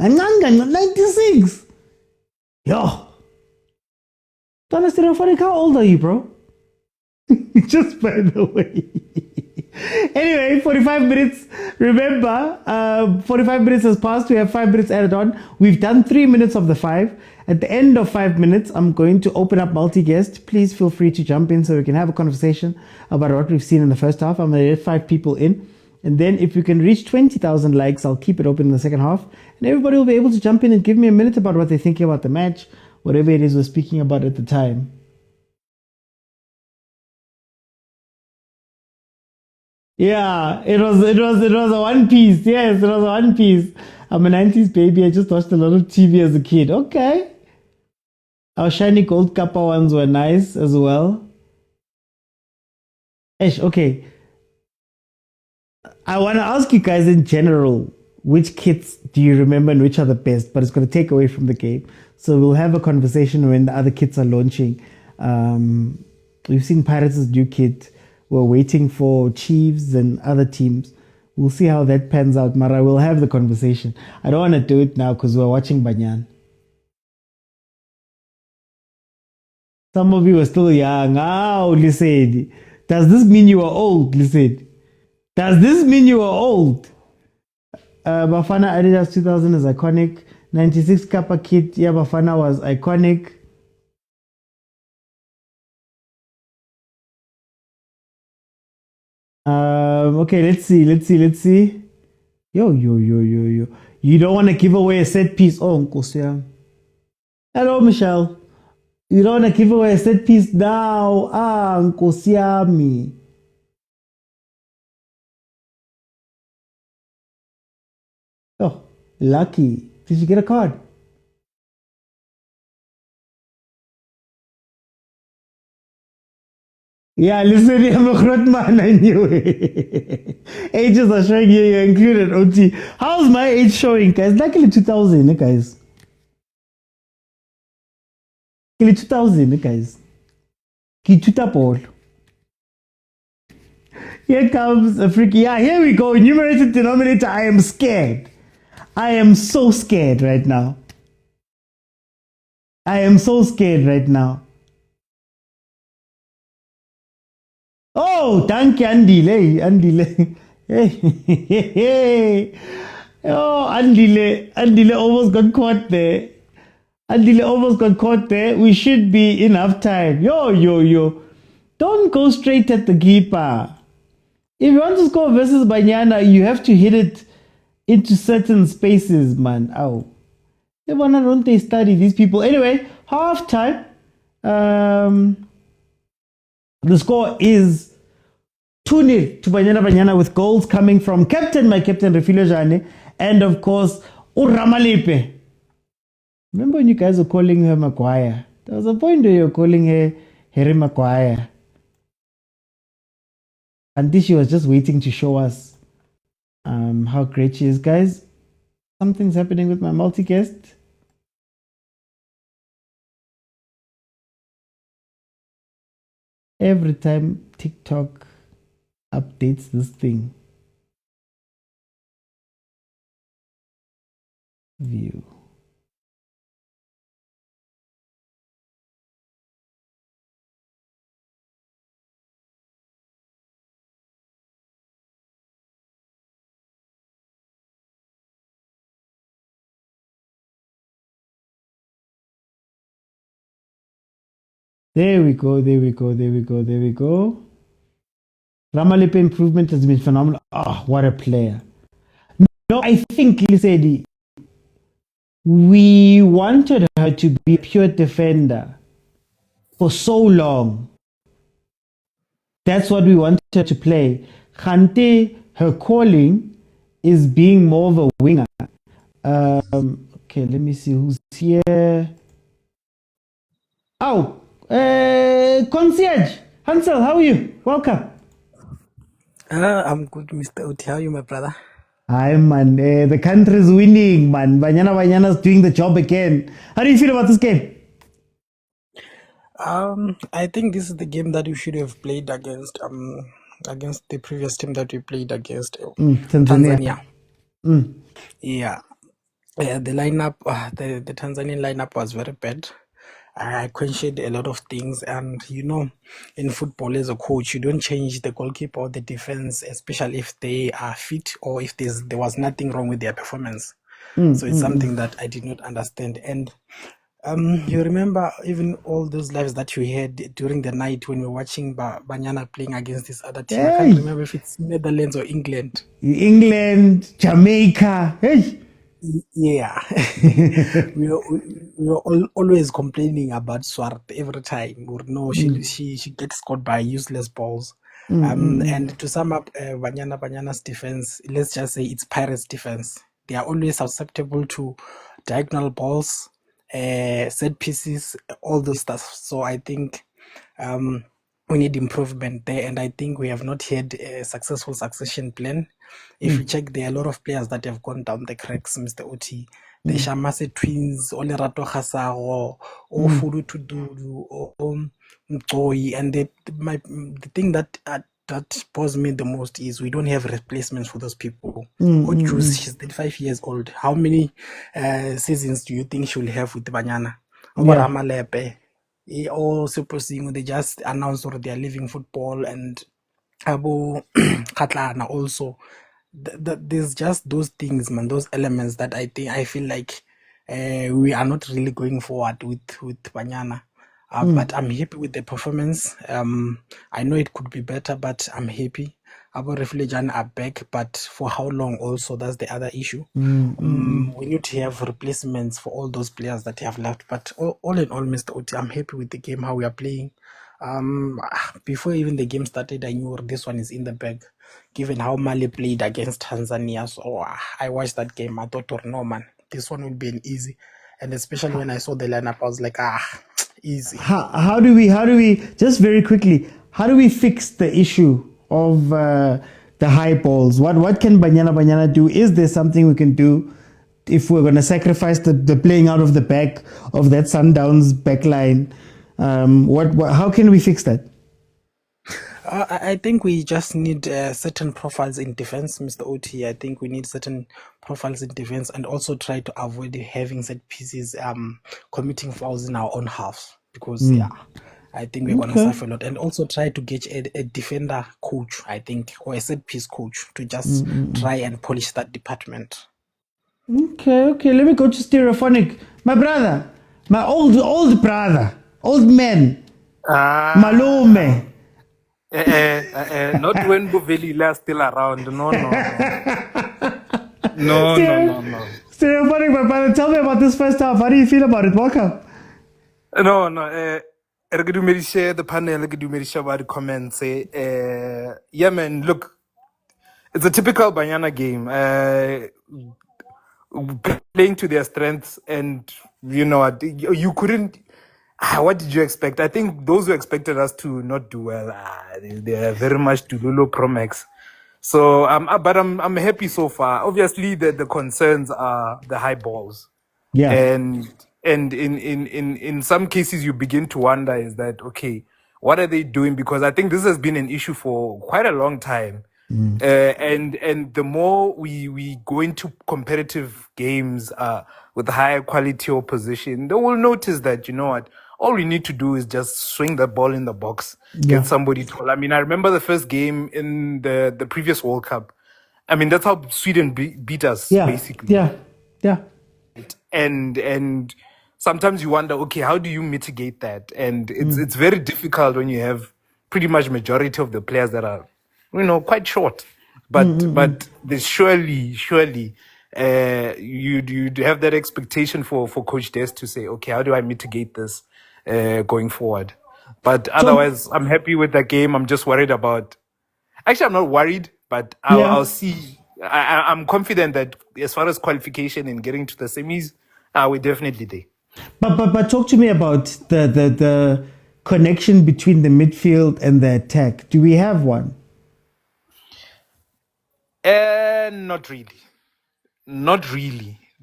96. Yo. Donna Stereophonic, how old are you, bro? Just by the way. Anyway, 45 minutes. Remember, 45 minutes has passed. We have 5 minutes added on. We've done 3 minutes of the 5. At the end of 5 minutes, I'm going to open up multi-guest. Please feel free to jump in so we can have a conversation about what we've seen in the first half. I'm going to get 5 people in. And then if we can reach 20,000 likes, I'll keep it open in the second half. And everybody will be able to jump in and give me a minute about what they're thinking about the match, whatever it is we're speaking about at the time. Yeah, it was a One Piece. Yes, it was a One Piece. I'm a 90s baby. I just watched a lot of TV as a kid. Okay. Our shiny gold kappa ones were nice as well. Okay. I want to ask you guys in general, which kits do you remember and which are the best? But it's going to take away from the game. So we'll have a conversation when the other kits are launching. We've seen Pirates' new kit. We're waiting for Chiefs and other teams. We'll see how that pans out, Mara. We'll have the conversation. I don't want to do it now because we're watching Banyana. Some of you are still young. Listen. Does this mean you are old? Listen. Does this mean you are old? Bafana Adidas 2000 is iconic. 96 Kappa kit. Yeah, Bafana was iconic. Okay, let's see. Yo. You don't want to give away a set piece. Oh, Nkosia. Hello, Michelle. You don't want to give away a set piece now. Nkosiami. Oh, lucky. Did you get a card? Yeah, listen, I'm a groot man, I knew it. Ages are showing you, you're included, OT. How's my age showing, guys? Luckily 2000, guys. Luckily 2000, guys. Here comes a freaky. Yeah, here we go. Numerator, denominator. I am scared. I am so scared right now. I am so scared right now. Oh, thank you, Andile. Hey. Oh, Andile almost got caught there. We should be enough time. Yo. Don't go straight at the keeper. If you want to score versus Banyana, you have to hit it into certain spaces, man. Ow. Don't they study these people? Anyway, half time. The score is 2-0 to Banyana Banyana with goals coming from my captain Refilwe Jane, and of course Uramalipe. Remember when you guys were calling her Maguire? There was a point where you were calling her Harry Maguire. And she was just waiting to show us how great she is. Guys, something's happening with my multi-guest. Every time TikTok updates this thing. View. There we go. Ramalipe improvement has been phenomenal. Oh, what a player. No, I think, Lisedi, we wanted her to be a pure defender for so long. That's what we wanted her to play. Khante, her calling is being more of a winger. Okay, let me see who's here. Oh, concierge. Hansel, how are you? Welcome. I'm good, Mr. Oti. How are you, my brother? Hi, man. The country's winning, man. Banyana Banyana's doing the job again. How do you feel about this game? I think this is the game that we should have played against the previous team that we played against, Tanzania. Yeah. The lineup, the Tanzanian lineup was very bad. I questioned a lot of things, and in football as a coach, you don't change the goalkeeper or the defense, especially if they are fit or if there was nothing wrong with their performance. So it's something that I did not understand. And you remember even all those lives that you had during the night when we were watching Banyana playing against this other team. I can't remember if it's Netherlands or England. England, Jamaica. Hey. Yeah. we were always complaining about Swart every time. No, she gets scored by useless balls. And to sum up Banyana's defense, let's just say it's Pirates defense. They are always susceptible to diagonal balls, set pieces, all those stuff. So I think we need improvement there, and I think we have not had a successful succession plan. If you check, there are a lot of players that have gone down the cracks, Mr. Oti. The Shamase twins, Olerato Hasago, Fudu Tududu, Mtoi, and the thing that bores me the most is we don't have replacements for those people. Ojuice, she's 35 years old. How many seasons do you think she will have with Banyana? Malepe, or Super Singo, they just announced or they are leaving football, and Abu Katlana also. There's just those things, man, those elements that I feel like we are not really going forward with Banyana. But I'm happy with the performance. I know it could be better, but I'm happy. Abu Reflejan are back, but for how long also? That's the other issue. We need to have replacements for all those players that have left. But all in all, Mr. Oti, I'm happy with the game, how we are playing. Before even the game started, I knew this one is in the bag, given how Mali played against Tanzania. So I watched that game. I thought, no, man, this one will be an easy. And especially when I saw the lineup, I was like, easy. How do we just very quickly? How do we fix the issue of the high balls? What can Banyana do? Is there something we can do if we're going to sacrifice the playing out of the back of that Sundowns backline? How can we fix that? I think we just need certain profiles in defense, Mr. Oti. I think we need certain profiles in defense, and also try to avoid having set pieces committing fouls in our own half, because I think we're going to suffer a lot. And also try to get a defender coach, I think, or a set piece coach to just try and polish that department. Okay. Let me go to Stereophonic. My brother, my old brother, old man, Malume. Not when Bovelila is still around. No. Stereophonic, my brother, tell me about this first half. How do you feel about it? Welcome. No. Erge dumedishe the panel, erge dumedishe about the comments. Yeah, man, look, it's a typical Banyana game. Playing to their strengths, and you know what, you couldn't. What did you expect? I think those who expected us to not do well, they are very much to Lulu Promax. So, but I'm happy so far. Obviously, the concerns are the high balls. Yeah. And in some cases you begin to wonder, is that okay, what are they doing? Because I think this has been an issue for quite a long time. And the more we go into competitive games with higher quality opposition, they will notice that, you know what, all we need to do is just swing the ball in the box, Yeah. get somebody tall. I mean, I remember the first game in the previous World Cup. I mean, that's how Sweden beat us, Yeah. basically. Yeah. And sometimes you wonder, okay, how do you mitigate that? And it's very difficult when you have pretty much majority of the players that are, you know, quite short. But there's surely you have that expectation for Coach Des to say, okay, how do I mitigate this going forward? But otherwise, I'm happy with the game. I'm just worried about. Actually, I'm not worried, but I'll see. I'm confident that as far as qualification and getting to the semis, we're definitely there. But talk to me about the connection between the midfield and the attack. Do we have one? Not really.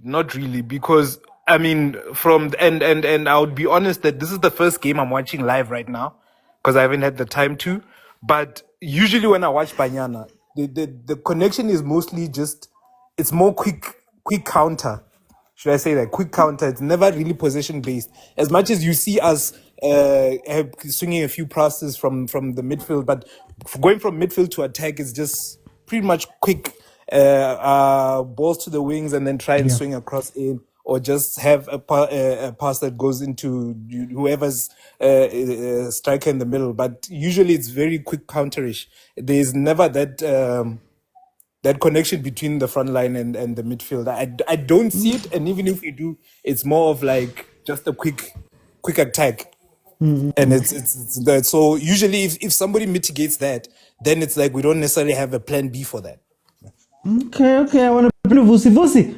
Not really, because I mean, and I would be honest that this is the first game I'm watching live right now because I haven't had the time to. But usually when I watch Banyana, the connection is mostly just, it's more quick counter. Should I say that quick counter? It's never really possession based. As much as you see us swinging a few passes from the midfield, but going from midfield to attack is just pretty much quick balls to the wings and then try and swing across in, or just have a pass that goes into whoever's striker in the middle. But usually it's very quick counterish. There's never that that connection between the front line and the midfield. I don't see it, and even if we do, it's more of like just a quick attack. And it's that. So usually if somebody mitigates that, then it's like we don't necessarily have a plan B for that. Okay. I want to Vusi.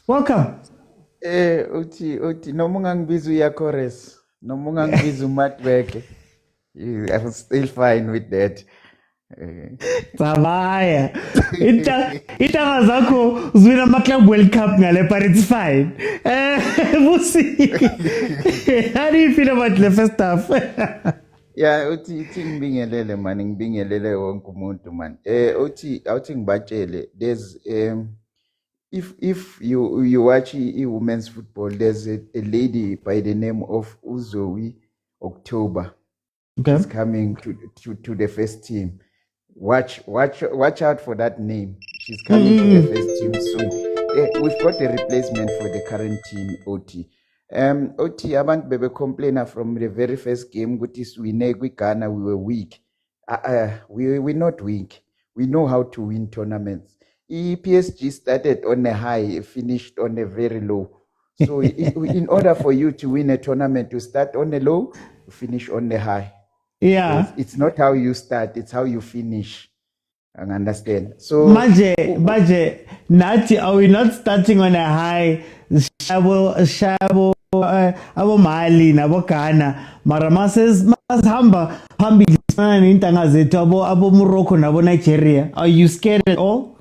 Welcome. Uthi noma ungangibiza uyakores noma ungangibiza umatweke, I'm still fine with that. Sabaya. Itanga zakho uzwina ama-club World Cup ngale, but it's fine. Vusi. How do you feel about the first half? Yeah, uthi ngibingelele man, ngibingelele wonke umuntu man. Uthi awuthi ngibatshele, there's if you watch women's football, there's a lady by the name of Uzowi October. Okay. Is coming to the first team. Watch out for that name. She's coming to the first team soon. We've got a replacement for the current team, OT. OT, abantu bebe complainer from the very first game. We Ghana, we were weak. We're not weak. We know how to win tournaments. PSG started on a high, finished on a very low. So in order for you to win a tournament, you start on a low, you finish on the high. Yeah. It's not how you start, it's how you finish. I understand. So Baje, Nati, are we not starting on a high? Shabo, abo Mali, nabo Ghana. Marama says, Hamba, Hambi, Intanga Zeto, abo Morocco, nabo Nigeria. Are you scared at all?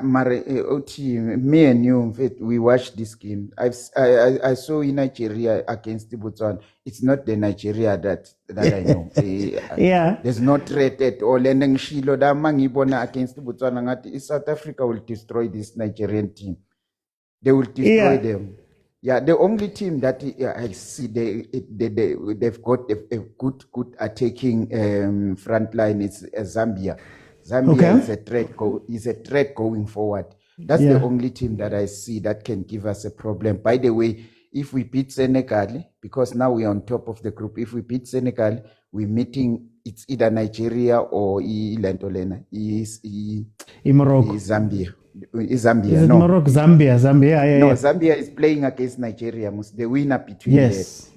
Me and you, in fact, we watched this game. I saw in Nigeria against the Botswana. It's not the Nigeria that I know. Yeah. There's no threat at all. And then Shilo da mangibona against the Botswana. South Africa will destroy this Nigerian team. They will destroy them. Yeah, the only team that I see they've got a good attacking front line is Zambia. Zambia is a threat going forward. That's the only team that I see that can give us a problem. By the way, if we beat Senegal, because now we're on top of the group, if we beat Senegal, we're meeting, it's either Nigeria or Lentolena. Morocco. Zambia. Zambia. No. Morocco, Zambia. Yeah. No, Zambia is playing against Nigeria. The winner between yes.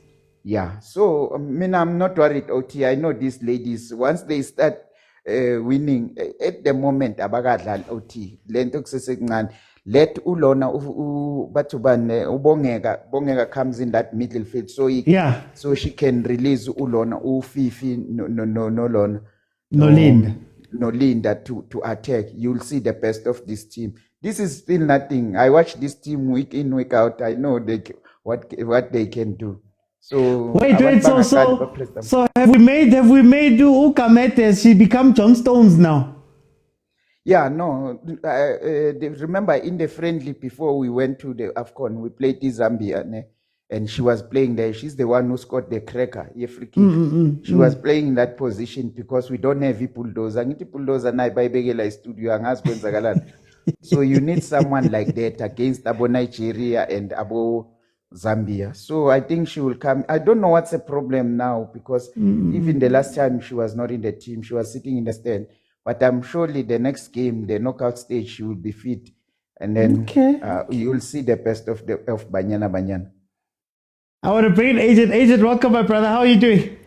Yeah, so I mean, I'm not worried, OT. I know these ladies, once they start winning, at the moment, abagadlal OT, lento kusesekuncane, let ulona batubane ubongeka comes in that middle field, so she can release ulona ufifi no lona no Linda to attack. You'll see the best of this team. This is still nothing. I watch this team week in, week out. I know what they can do. So wait, so have we made Ukamete? She become John Stones now? Yeah, no. Remember in the friendly before we went to the AFCON, we played the Zambia, and she was playing there. She's the one who scored the cracker, free kick. She was playing in that position because we don't have a bulldozer. Ngithi bulldozer nayi bayibekela studio angazi kwenzakalani. So you need someone like that against Abo Nigeria and Abo Zambia. So I think she will come. I don't know what's the problem now because even the last time she was not in the team, she was sitting in the stand. But I'm surely the next game, the knockout stage, she will be fit. And then you will see the best of Banyana Banyana. I want to bring in Agent. Agent, welcome, my brother. How are you doing?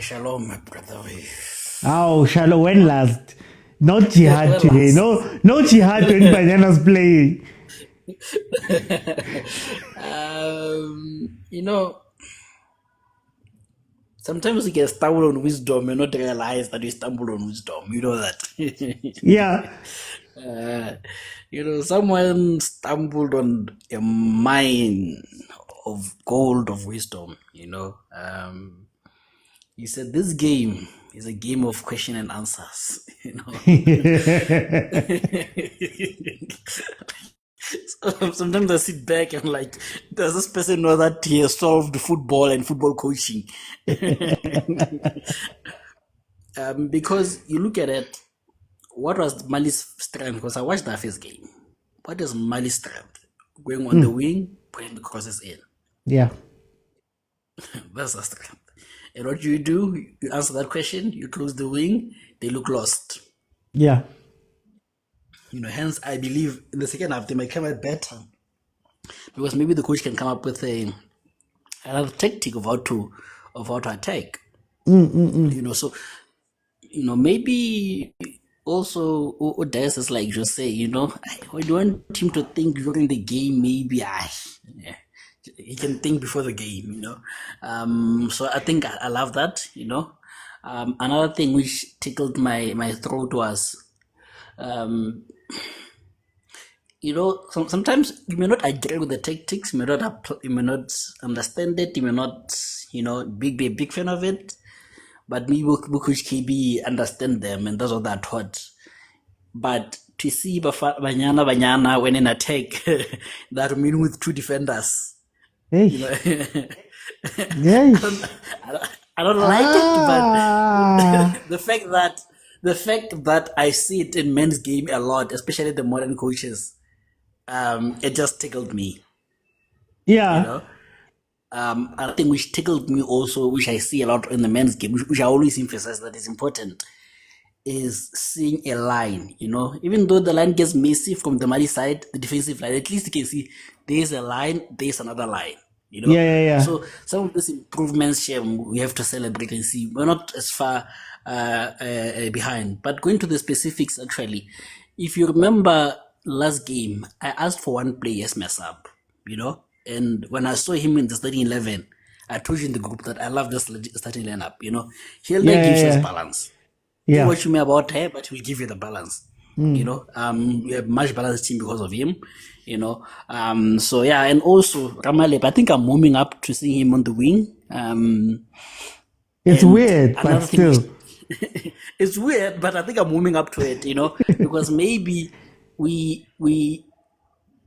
Shalom, my brother. Oh, shalom. When last? Not jihad today. No jihad when Banyana's playing. You know, sometimes you can stumble on wisdom and not realize that you stumble on wisdom. You know that. Yeah. You know, someone stumbled on a mine of gold of wisdom. You know, he said this game is a game of question and answers. You know. So sometimes I sit back and like, does this person know that he has solved football and football coaching? Because you look at it, what was Mali's strength? Because I watched that first game. What is Mali's strength? Going on the wing, putting the crosses in. Yeah. That's the strength. And what you do, you answer that question, you close the wing, they look lost. Yeah. You know, hence I believe in the second half they might come out better because maybe the coach can come up with another tactic of how to attack. You know, so you know maybe also Odes is like just say, you know, I don't want him to think during the game. Maybe he can think before the game. You know, so I think I love that. You know, another thing which tickled my throat was. You know, sometimes you may not agree with the tactics, you may not understand it, you may not, you know, be a big fan of it, but maybe Coach KB understand them, and that's what they're taught. But to see Banyana when in attack, that mean with two defenders, hey. You know, Yes. I don't like it, but the fact that I see it in men's game a lot, especially the modern coaches, it just tickled me. Yeah. You know, I think which tickled me also, which I see a lot in the men's game, which I always emphasize that is important, is seeing a line. You know, even though the line gets messy from the Mali side, the defensive line, at least you can see there's a line, there's another line. You know, Yeah. So some of these improvements, we have to celebrate and see. We're not as far behind, but going to the specifics, actually, if you remember last game, I asked for one player's mess up, you know, and when I saw him in the starting 11, I told you in the group that I love this starting lineup, you know. Hilda gives us balance. Yeah. What you may about her, but we'll give you the balance. You know, we have much balanced team because of him, you know. So yeah, and also Ramalep, I think I'm warming up to see him on the wing. It's weird, but still. It's weird, but I think I'm warming up to it, you know, because maybe we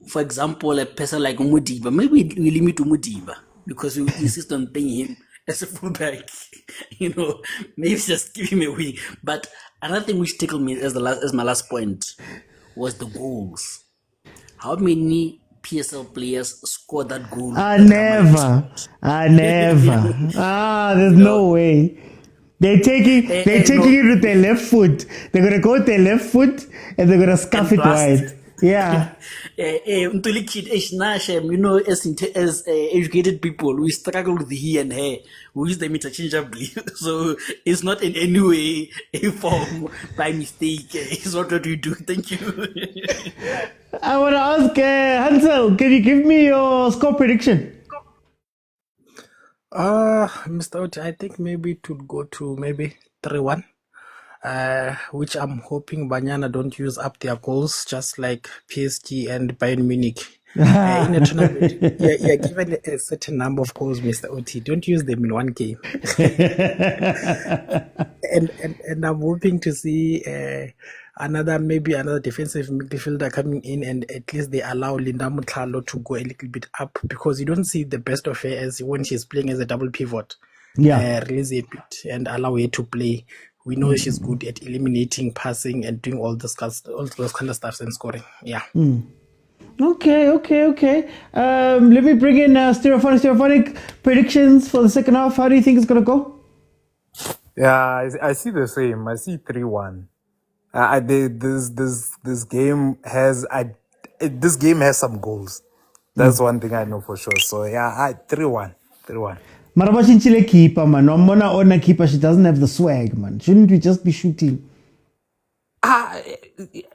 for example, a person like Mudiba, maybe we limit to Mudiba because we insist on paying him as a fullback, you know, maybe just give him a wing. But another thing which tickled me as my last point was the goals. How many PSL players scored that goal? Never. There's no way. They're taking it with their left foot. They're gonna go with their left foot and they're gonna scuff it wide. Yeah. You know, as educated people, we struggle with the he and her. We use them interchangeably. So it's not in any way a form by mistake. It's not what we do. Thank you. I want to ask Hansel, can you give me your score prediction? Mr. Oti, I think maybe it would go to maybe 3-1. Which I'm hoping Banyana don't use up their goals, just like PSG and Bayern Munich. In a tournament, you're given a certain number of goals, Mr. Oti. Don't use them in one game. and I'm hoping to see another defensive midfielder coming in, and at least they allow Linda Mutlalo to go a little bit up, because you don't see the best of her as when she's playing as a double pivot. Release a bit and allow her to play. We know she's good at eliminating, passing, and doing all those kind of stuff and scoring. Yeah. Okay. Let me bring in stereophonic predictions for the second half. How do you think it's gonna go? Yeah, I see the same. I see 3-1. This game has some goals. That's one thing I know for sure. So yeah, 3-1. Marawa Chinchile keeper, man. Omona Ona keeper, she doesn't have the swag, man. Shouldn't we just be shooting?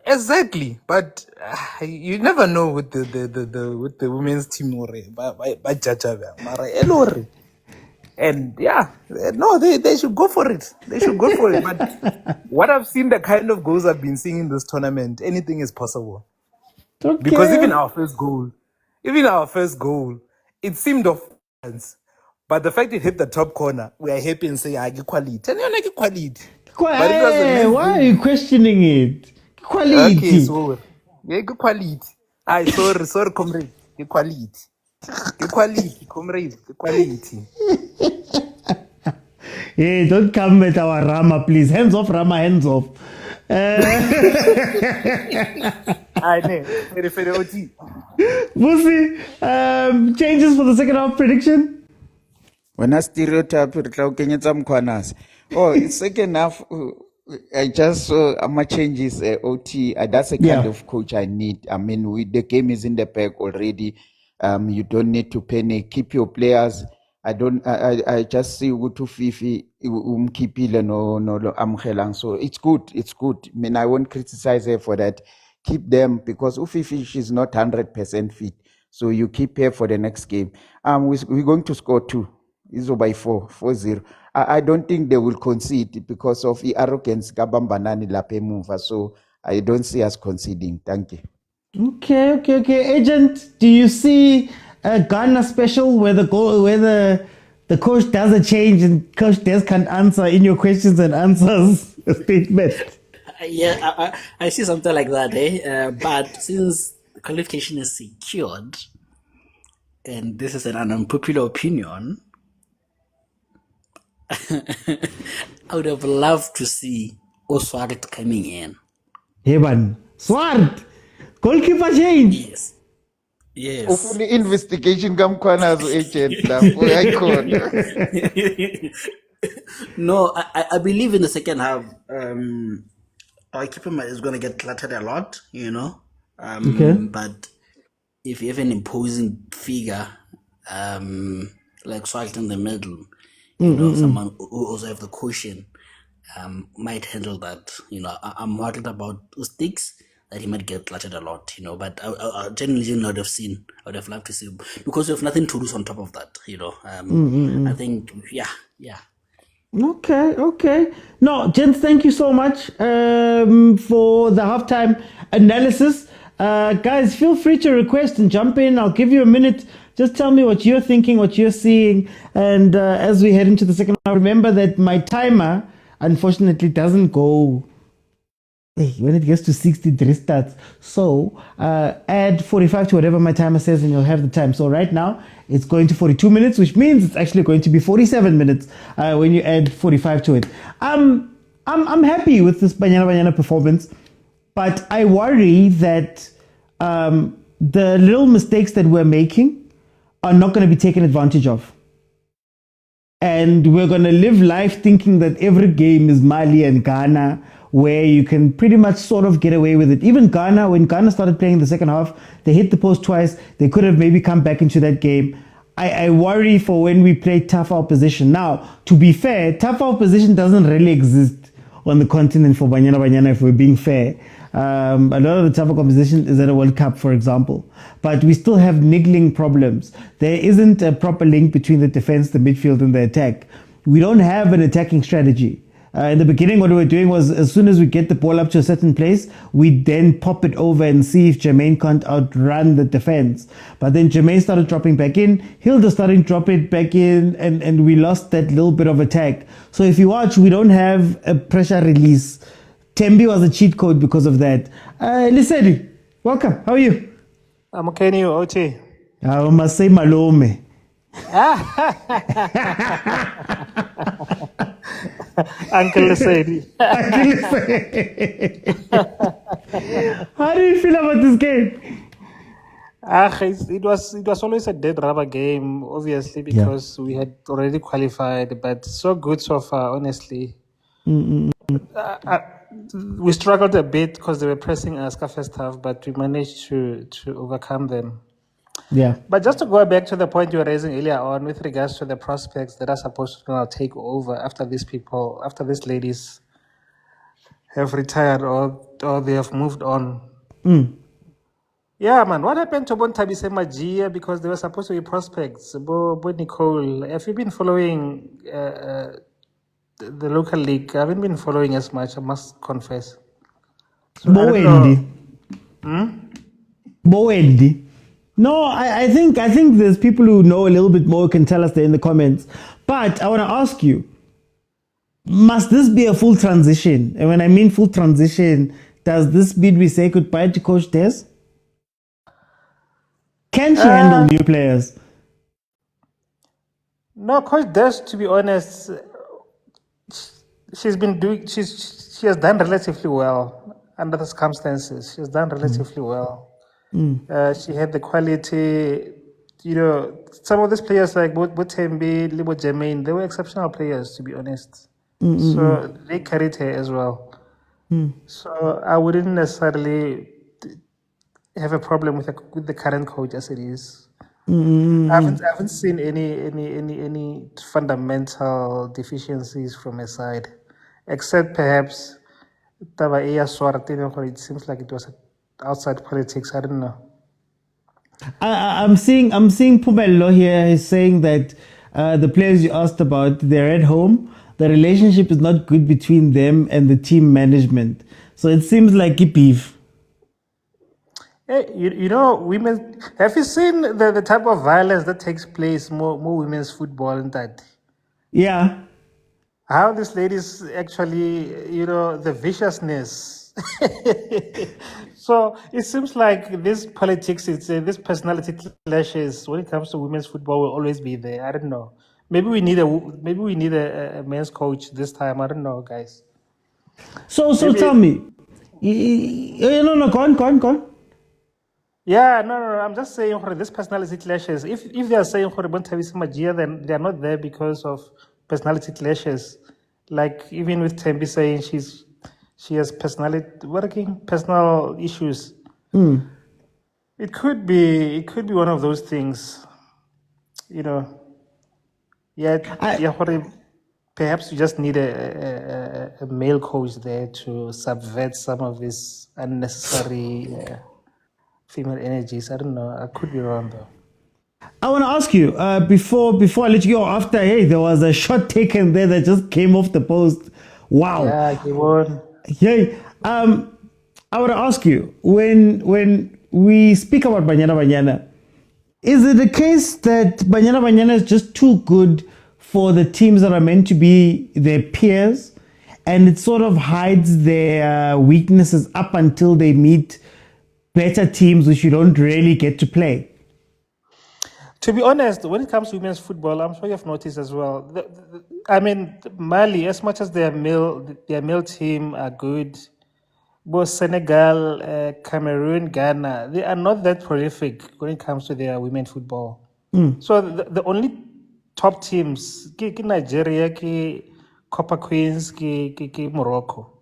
Exactly. But you never know with the women's team, and yeah, no, they should go for it. But what I've seen, the kind of goals I've been seeing in this tournament, anything is possible. Okay. Because even our first goal, it seemed off balance. But the fact it hit the top corner, we are happy and say, quality. But it was why are you questioning it? Quality. Okay, so good quality. Sorry, comrade. Good quality. Comrade. Good quality. Hey, don't come with our Rama, please. Hands off, Rama, hands off. Musi, changes for the second half prediction? When I stereotype, second half, I just saw my changes. OT, that's the kind of coach I need. I mean, the game is in the bag already. You don't need to panic. Keep your players. I just see Utu Fifi umkipile no amhelang. So it's good. I mean, I won't criticize her for that. Keep them, because Ufifi, she's not 100% fit. So you keep her for the next game. We're going to score 2. It's by 4-0. I don't think they will concede because of the arrogance. So I don't see us conceding. Thank you. Okay. Agent, do you see a Ghana special where the coach does a change and Coach Des can't answer in your questions and answers a statement? Yeah, I see something like that, but since qualification is secured, and this is an unpopular opinion, I would have loved to see Oswald coming in. Heban, Swart, goalkeeper change. Yes. Hopefully, investigation come as agent. No, I believe in the second half. Our keeper is going to get cluttered a lot, you know. But if you have an imposing figure, like Swart in the middle, you know, someone who also have the cushion, might handle that. You know, I'm worried about sticks that he might get cluttered a lot, you know. But I genuinely would have loved to see, because we have nothing to lose on top of that, you know. I think, yeah. Okay. No, gents, thank you so much for the halftime analysis. Guys, feel free to request and jump in. I'll give you a minute. Just tell me what you're thinking, what you're seeing. And as we head into the second half, remember that my timer, unfortunately, doesn't go... when it gets to 60, it restarts. So add 45 to whatever my timer says and you'll have the time. So right now, it's going to 42 minutes, which means it's actually going to be 47 minutes when you add 45 to it. I'm happy with this Banyana Banyana performance, but I worry that the little mistakes that we're making are not going to be taken advantage of. And we're going to live life thinking that every game is Mali and Ghana, where you can pretty much sort of get away with it. Even Ghana, when Ghana started playing the second half, they hit the post twice. They could have maybe come back into that game. I worry for when we play tough opposition. Now, to be fair, tough opposition doesn't really exist on the continent for Banyana Banyana, if we're being fair. A lot of the tougher competition is at a World Cup, for example. But we still have niggling problems. There isn't a proper link between the defense, the midfield, and the attack. We don't have an attacking strategy. In the beginning, what we were doing was, as soon as we get the ball up to a certain place, we then pop it over and see if Jermaine can't outrun the defense. But then Jermaine started dropping back in, Hilda started dropping back in, and we lost that little bit of attack. So if you watch, we don't have a pressure release. Tembi was a cheat code because of that. Liseli, welcome. How are you? I'm okay, you, OT. I must say Malome. Uncle Liseli. How do you feel about this game? It was always a dead rubber game, obviously, because we had already qualified, but so good so far, honestly. We struggled a bit because they were pressing us first half, but we managed to overcome them. Yeah. But just to go back to the point you were raising earlier on with regards to the prospects that are supposed to now take over after these ladies have retired or they have moved on. Yeah, man. What happened to Bontabise Magia? Because they were supposed to be prospects. Bo Nicole, have you been following the local league? I haven't been following as much, I must confess. So Boendi. Boendi. No, I think there's people who know a little bit more can tell us there in the comments. But I want to ask you, must this be a full transition? And when I mean full transition, does this mean we say goodbye to Coach Des? Can she handle new players? No, Coach Des, to be honest, she has done relatively well under the circumstances. She has done relatively well. She had the quality, some of these players like Botembi, Libo Jermaine, they were exceptional players, to be honest. So they carried her as well. So I wouldn't necessarily have a problem with the current coach as it is. I haven't seen any fundamental deficiencies from her side, except perhaps Taba Iya Swarte. It seems like it was outside politics. I don't know. I'm seeing Pumello here is saying that the players you asked about, they're at home. The relationship is not good between them and the team management. So it seems like a beef. Hey, women. Have you seen the type of violence that takes place more women's football and that? Yeah. How these ladies actually, the viciousness. So it seems like this politics, this personality clashes when it comes to women's football will always be there. I don't know. Maybe we need a men's coach this time. I don't know, guys. So tell me. No, go on. Yeah, no. I'm just saying for this personality clashes. If they are saying for Bontabise Magia, then they are not there because of personality clashes. Like even with Tembi saying she has personal issues. It could be one of those things. Perhaps you just need a male coach there to subvert some of this unnecessary female energies. I don't know. I could be wrong though. I want to ask you before I let you go. After there was a shot taken there that just came off the post. Wow. Yeah, he won. Yeah. I want to ask you when we speak about Banyana Banyana, is it the case that Banyana Banyana is just too good for the teams that are meant to be their peers, and it sort of hides their weaknesses up until they meet better teams which you don't really get to play? To be honest, when it comes to women's football, I'm sure you've noticed as well. Mali, as much as their male team are good, both Senegal, Cameroon, Ghana, they are not that prolific when it comes to their women's football. So the only top teams, Nigeria, Copper Queens, Morocco.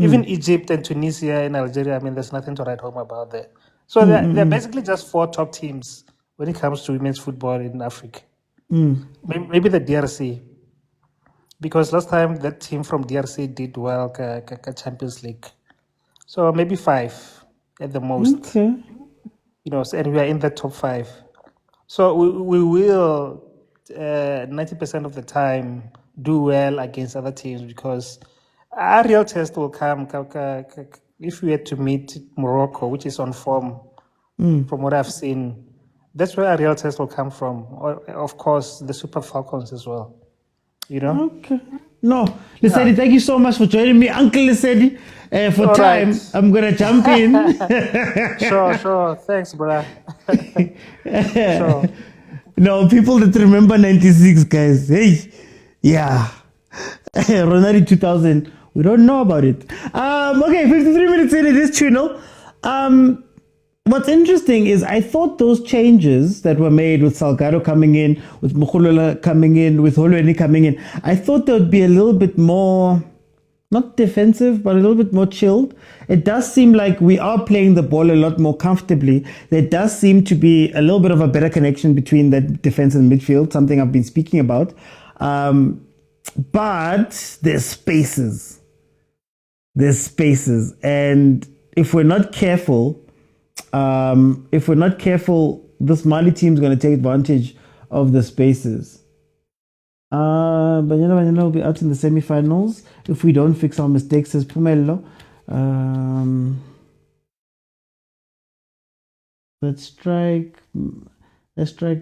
Even Egypt and Tunisia and Algeria, I mean, there's nothing to write home about there. So they're basically just 4 top teams when it comes to women's football in Africa. Maybe the DRC, because last time that team from DRC did well, Champions League. So maybe 5 at the most. Okay. And we are in the top 5. So we will 90% of the time do well against other teams, because our real test will come if we had to meet Morocco, which is on form from what I've seen. That's where our real test will come from. Or, of course, the Super Falcons as well. Okay. No, Lesedi, thank you so much for joining me. Uncle Lesedi, for All time, right. I'm going to jump in. Sure. Thanks, brother. Sure. No, people that remember 96, guys. Hey, yeah. Ronaldo 2000, we don't know about it. Okay, 53 minutes in, it is Channel. What's interesting is I thought those changes that were made with Salgado coming in, with Mokhulela coming in, with Holweni coming in, I thought they would be a little bit more, not defensive, but a little bit more chilled. It does seem like we are playing the ball a lot more comfortably. There does seem to be a little bit of a better connection between the defense and midfield, something I've been speaking about. But there's spaces. And if we're not careful, this Mali team is going to take advantage of the spaces. Banyana will be out in the semi-finals if we don't fix our mistakes, says Pumello. Let's strike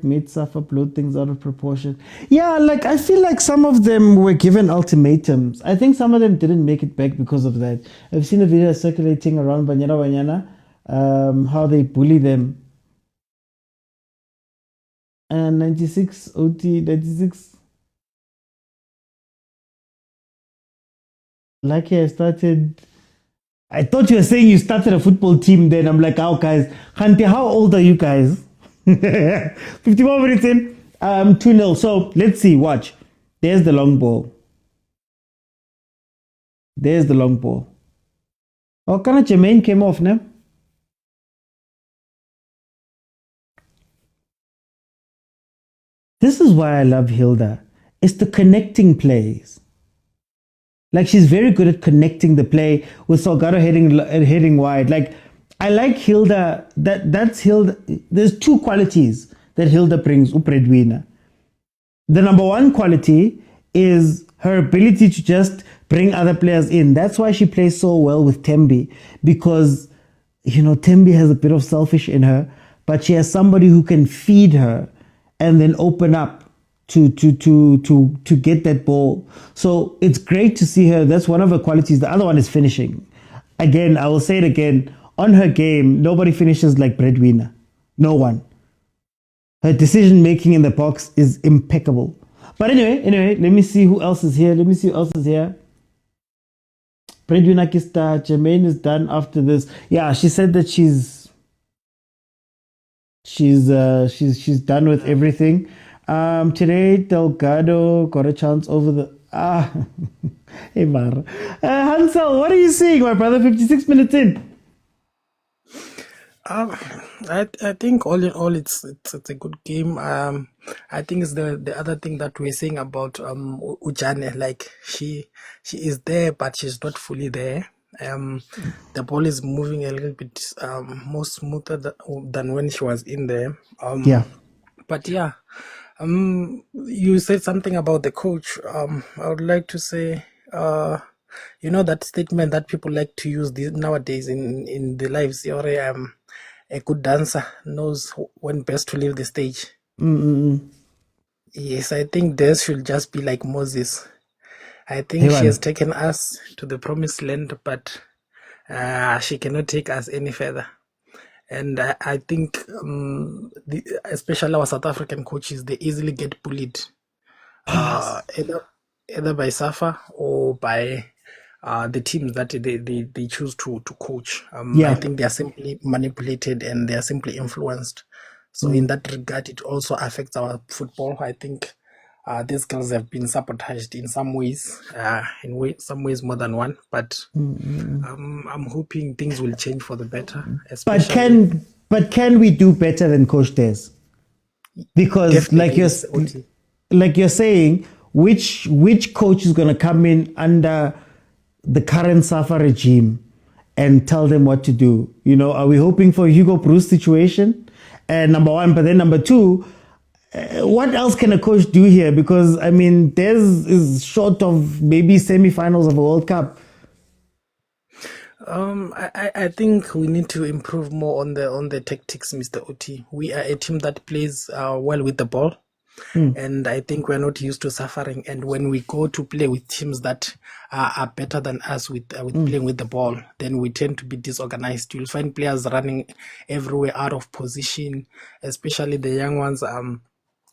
made Safa blow things out of proportion. Yeah, like I feel like some of them were given ultimatums. I think some of them didn't make it back because of that. I've seen a video circulating around Banyana Banyana, how they bully them. And 96 OT 96. Lucky I thought you were saying you started a football team then. I'm like, oh guys, Kante, how old are you guys? 54 minutes in, 2-0. So let's see, watch. There's the long ball. Oh, kind of Jermaine came off now. This is why I love Hilda. It's the connecting plays. Like, she's very good at connecting the play with Salgado heading wide. Like, I like Hilda. That's Hilda. There's 2 qualities that Hilda brings, Upredwina. The number 1 quality is her ability to just bring other players in. That's why she plays so well with Tembi, because, Tembi has a bit of selfish in her, but she has somebody who can feed her and then open up to get that ball. So it's great to see her. That's one of her qualities. The other one is finishing. Again, I will say it again. On her game, nobody finishes like Breadwinner. No one. Her decision making in the box is impeccable. But anyway, let me see who else is here. Breadwinner Kista, Jermaine is done after this. Yeah, she said that she's done with everything. Today, Delgado got a chance over the... Hey, Mar. Hansel, what are you seeing, my brother? 56 minutes in. I think all in all, it's a good game. I think it's the other thing that we're saying about Ujane, like she is there, but she's not fully there. The ball is moving a little bit more smoother than when she was in there. Yeah. But yeah, you said something about the coach. I would like to say, that statement that people like to use nowadays in the lives. A good dancer knows when best to leave the stage. Yes, I think this should just be like Moses. I think she has taken us to the promised land, but she cannot take us any further. And I think, especially our South African coaches, they easily get bullied, either by SAFA or by the teams that they choose to coach. I think they are simply manipulated and they are simply influenced. So in that regard, it also affects our football. I think these girls have been sabotaged in some ways, some ways more than one. But I'm hoping things will change for the better. But can we do better than Coach Des? Because like you're saying, which coach is going to come in under the current SAFA regime and tell them what to do? You know, are we hoping for Hugo Bruce situation? Number one, but then number two, what else can a coach do here? Because I mean, Des is short of maybe semi-finals of a World Cup. I think we need to improve more on the tactics, Mr. Oti. We are a team that plays well with the ball. And I think we're not used to suffering. And when we go to play with teams that are better than us with playing with the ball, then we tend to be disorganized. You'll find players running everywhere out of position, especially the young ones.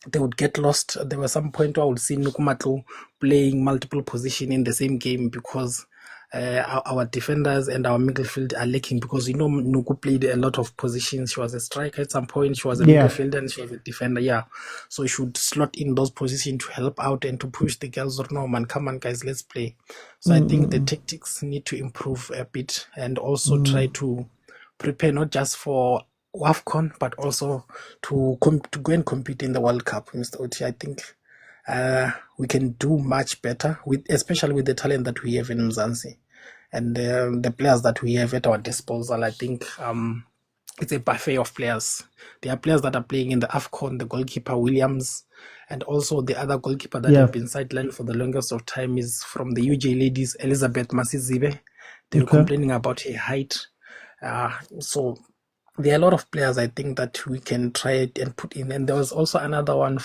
They would get lost. There was some point where I would see Nukumatlo playing multiple positions in the same game because our defenders and our midfield are lacking, because Nuku played a lot of positions. She was a striker at some point, she was a midfielder, and she was a defender. So she should slot in those positions to help out and to push the girls. No man, come on guys, let's play. So I think the tactics need to improve a bit, and also try to prepare not just for WAFCON but also to go and compete in the World Cup, Mr. Oti. I think we can do much better, especially with the talent that we have in Mzansi and the players that we have at our disposal. I think it's a buffet of players. There are players that are playing in the AFCON, the goalkeeper Williams, and also the other goalkeeper that have been sidelined for the longest of time is from the UJ ladies, Elizabeth Masizibe. They're complaining about her height. So there are a lot of players I think that we can try it and put in. And there was also another one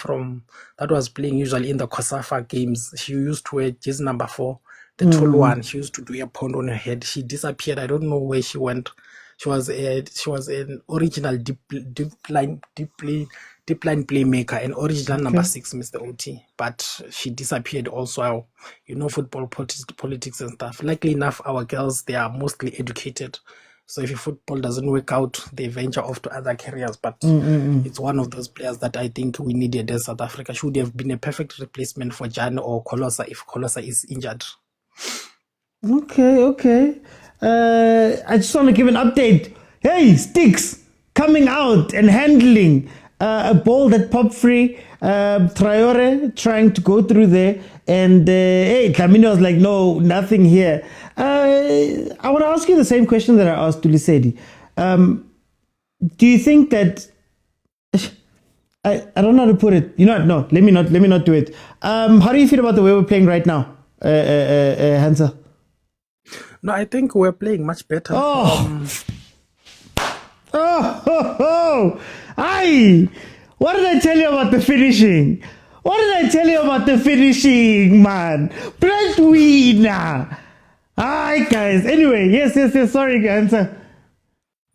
that was playing usually in the COSAFA games. She used to wear jersey number 4, the tall one. She used to do a pond on her head. She disappeared. I don't know where she went. She was an original deep line playmaker, an original number 6, Mr. Oti. But she disappeared also. Football politics and stuff. Luckily enough, our girls, they are mostly educated. So if your football doesn't work out, they venture off to other careers. But it's one of those players that I think we needed in South Africa. Should have been a perfect replacement for Jan or Kolosa if Kolosa is injured. Okay. I just want to give an update. Hey, Sticks coming out and handling a ball that popped free. Traore trying to go through there. And Camino was like, no, nothing here. I want to ask you the same question that I asked Tulisedi. Do you think that I don't know how to put it. No, let me not do it. How do you feel about the way we're playing right now, Hansa? No, I think we're playing much better. Aye! What did I tell you about the finishing? Man? Breadwinner! Hi, guys. Anyway, yes. Sorry, Hansa.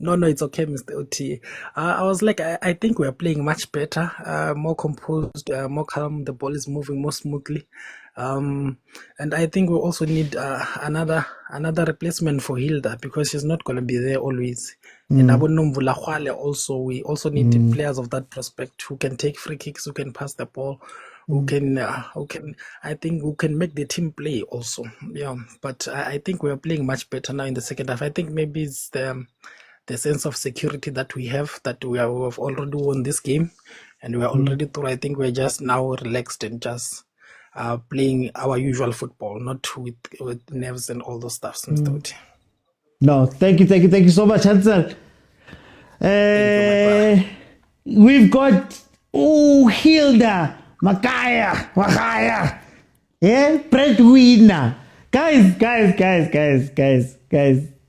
No, it's okay, Mr. Oti. I was like, I think we're playing much better, more composed, more calm. The ball is moving more smoothly. And I think we also need another replacement for Hilda, because she's not going to be there always. And Abonum also, we also need players of that prospect who can take free kicks, who can pass the ball, who can make the team play also. Yeah, but I think we're playing much better now in the second half. I think maybe it's the sense of security that we have, that we have already won this game and we are already through. I think we're just now relaxed and just playing our usual football, not with nerves and all those stuff. No, thank you so much, Hansel. We've got Hilda Makaya, yeah, breadwinner. Guys,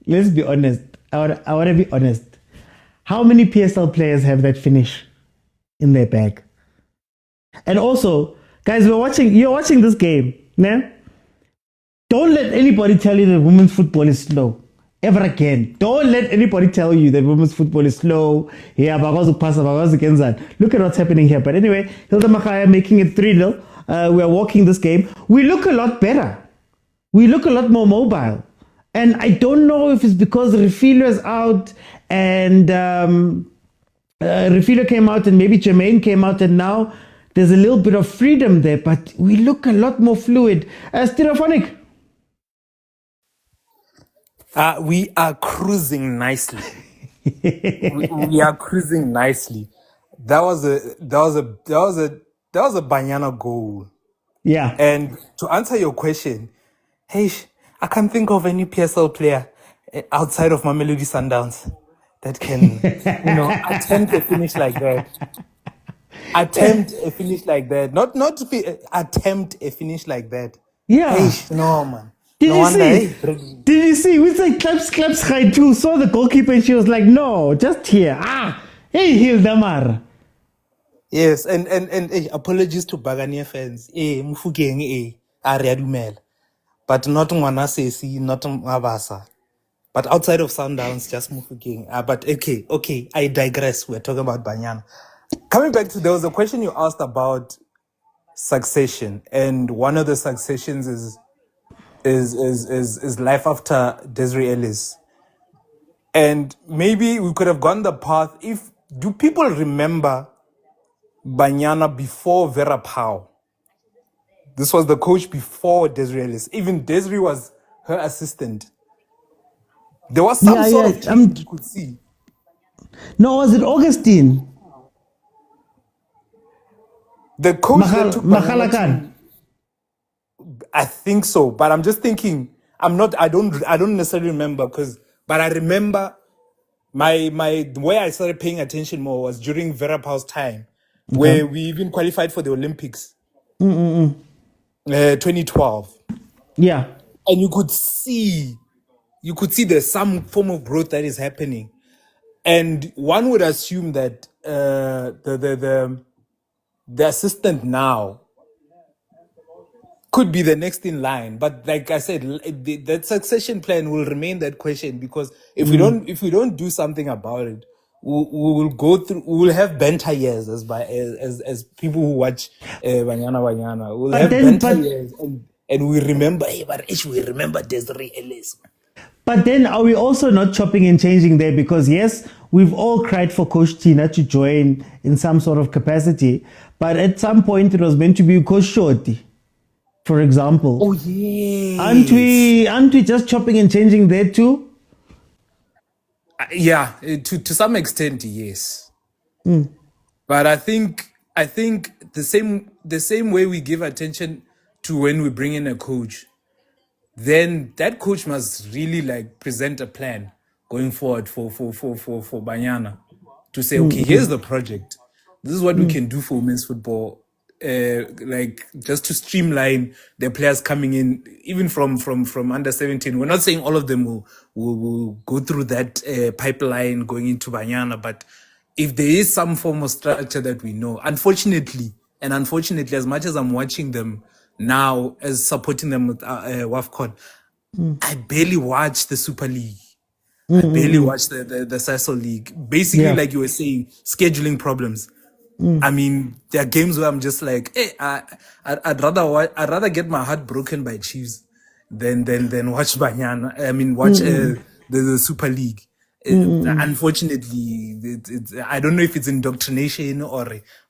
let's be honest. I want to be honest. How many PSL players have that finish in their bag? And also, guys, you're watching this game, nah? Don't let anybody tell you that women's football is slow. Ever again. Don't let anybody tell you that women's football is slow. Yeah, look at what's happening here. But anyway, Hilda Makaya making it 3-0. We are walking this game. We look a lot better. We look a lot more mobile. And I don't know if it's because Refilo is out and Refilo came out and maybe Jermaine came out, and now there's a little bit of freedom there, but we look a lot more fluid. Stereophonic. We are cruising nicely. we are cruising nicely. That was a Banyana goal. Yeah. And to answer your question, hey, I can't think of any PSL player outside of Mamelodi Sundowns that can, attempt a finish like that. Attempt a finish like that. Not to be attempt a finish like that. Yeah. Hey, no man. Did no you wonder, see? hey, Did you see? We said claps high too. Saw the goalkeeper and she was like, no, just here. Hey, Hildamar. Yes, and apologies to Bagania fans. Mufugeng Ariadumel. But not Mwanasesi, not Mabasa. But outside of Sundowns, just Mufugeng. But okay, I digress. We're talking about Banyana. Coming back to, there was a question you asked about succession, and one of the successions is life after Desiree Ellis. And maybe we could have gone the path do people remember Banyana before Vera Pau? This was the coach before Desiree Ellis. Even Desiree was her assistant. There was some sort of change you could see. No, was it Augustine? The coach that took Banyana Mahalakan. I think so, but I'm just thinking. I don't necessarily remember but I remember the way I started paying attention more was during Vera Pau's time, where we even qualified for the Olympics. 2012. Yeah. And you could see there's some form of growth that is happening. And one would assume that the assistant now could be the next in line, but like I said, that succession plan will remain that question, because if we don't do something about it, we will go through. We will have banter years as people who watch Banyana Banyana. We'll have banter years, and we remember. Hey, but we remember Desiree Ellis. But then are we also not chopping and changing there? Because yes, we've all cried for Coach Tina to join in some sort of capacity, but at some point it was meant to be Coach Shorty, for example. Oh yeah. Aren't we just chopping and changing there too? Yeah, to some extent, yes. But I think the same way we give attention to when we bring in a coach, then that coach must really present a plan going forward for Banyana, to say, okay, here's the project. This is what we can do for women's football. Just to streamline the players coming in, even from under 17. We're not saying all of them will go through that pipeline going into Banyana, but if there is some form of structure that we know, unfortunately, as much as I'm watching them now, as supporting them with WAFCON, I barely watch the Super League. I barely watch the Sasol League. Basically, like you were saying, scheduling problems. I mean, there are games where I'm just like, hey, I'd rather get my heart broken by Chiefs than watch Banyana. I mean, watch the Super League. Unfortunately, I don't know if it's indoctrination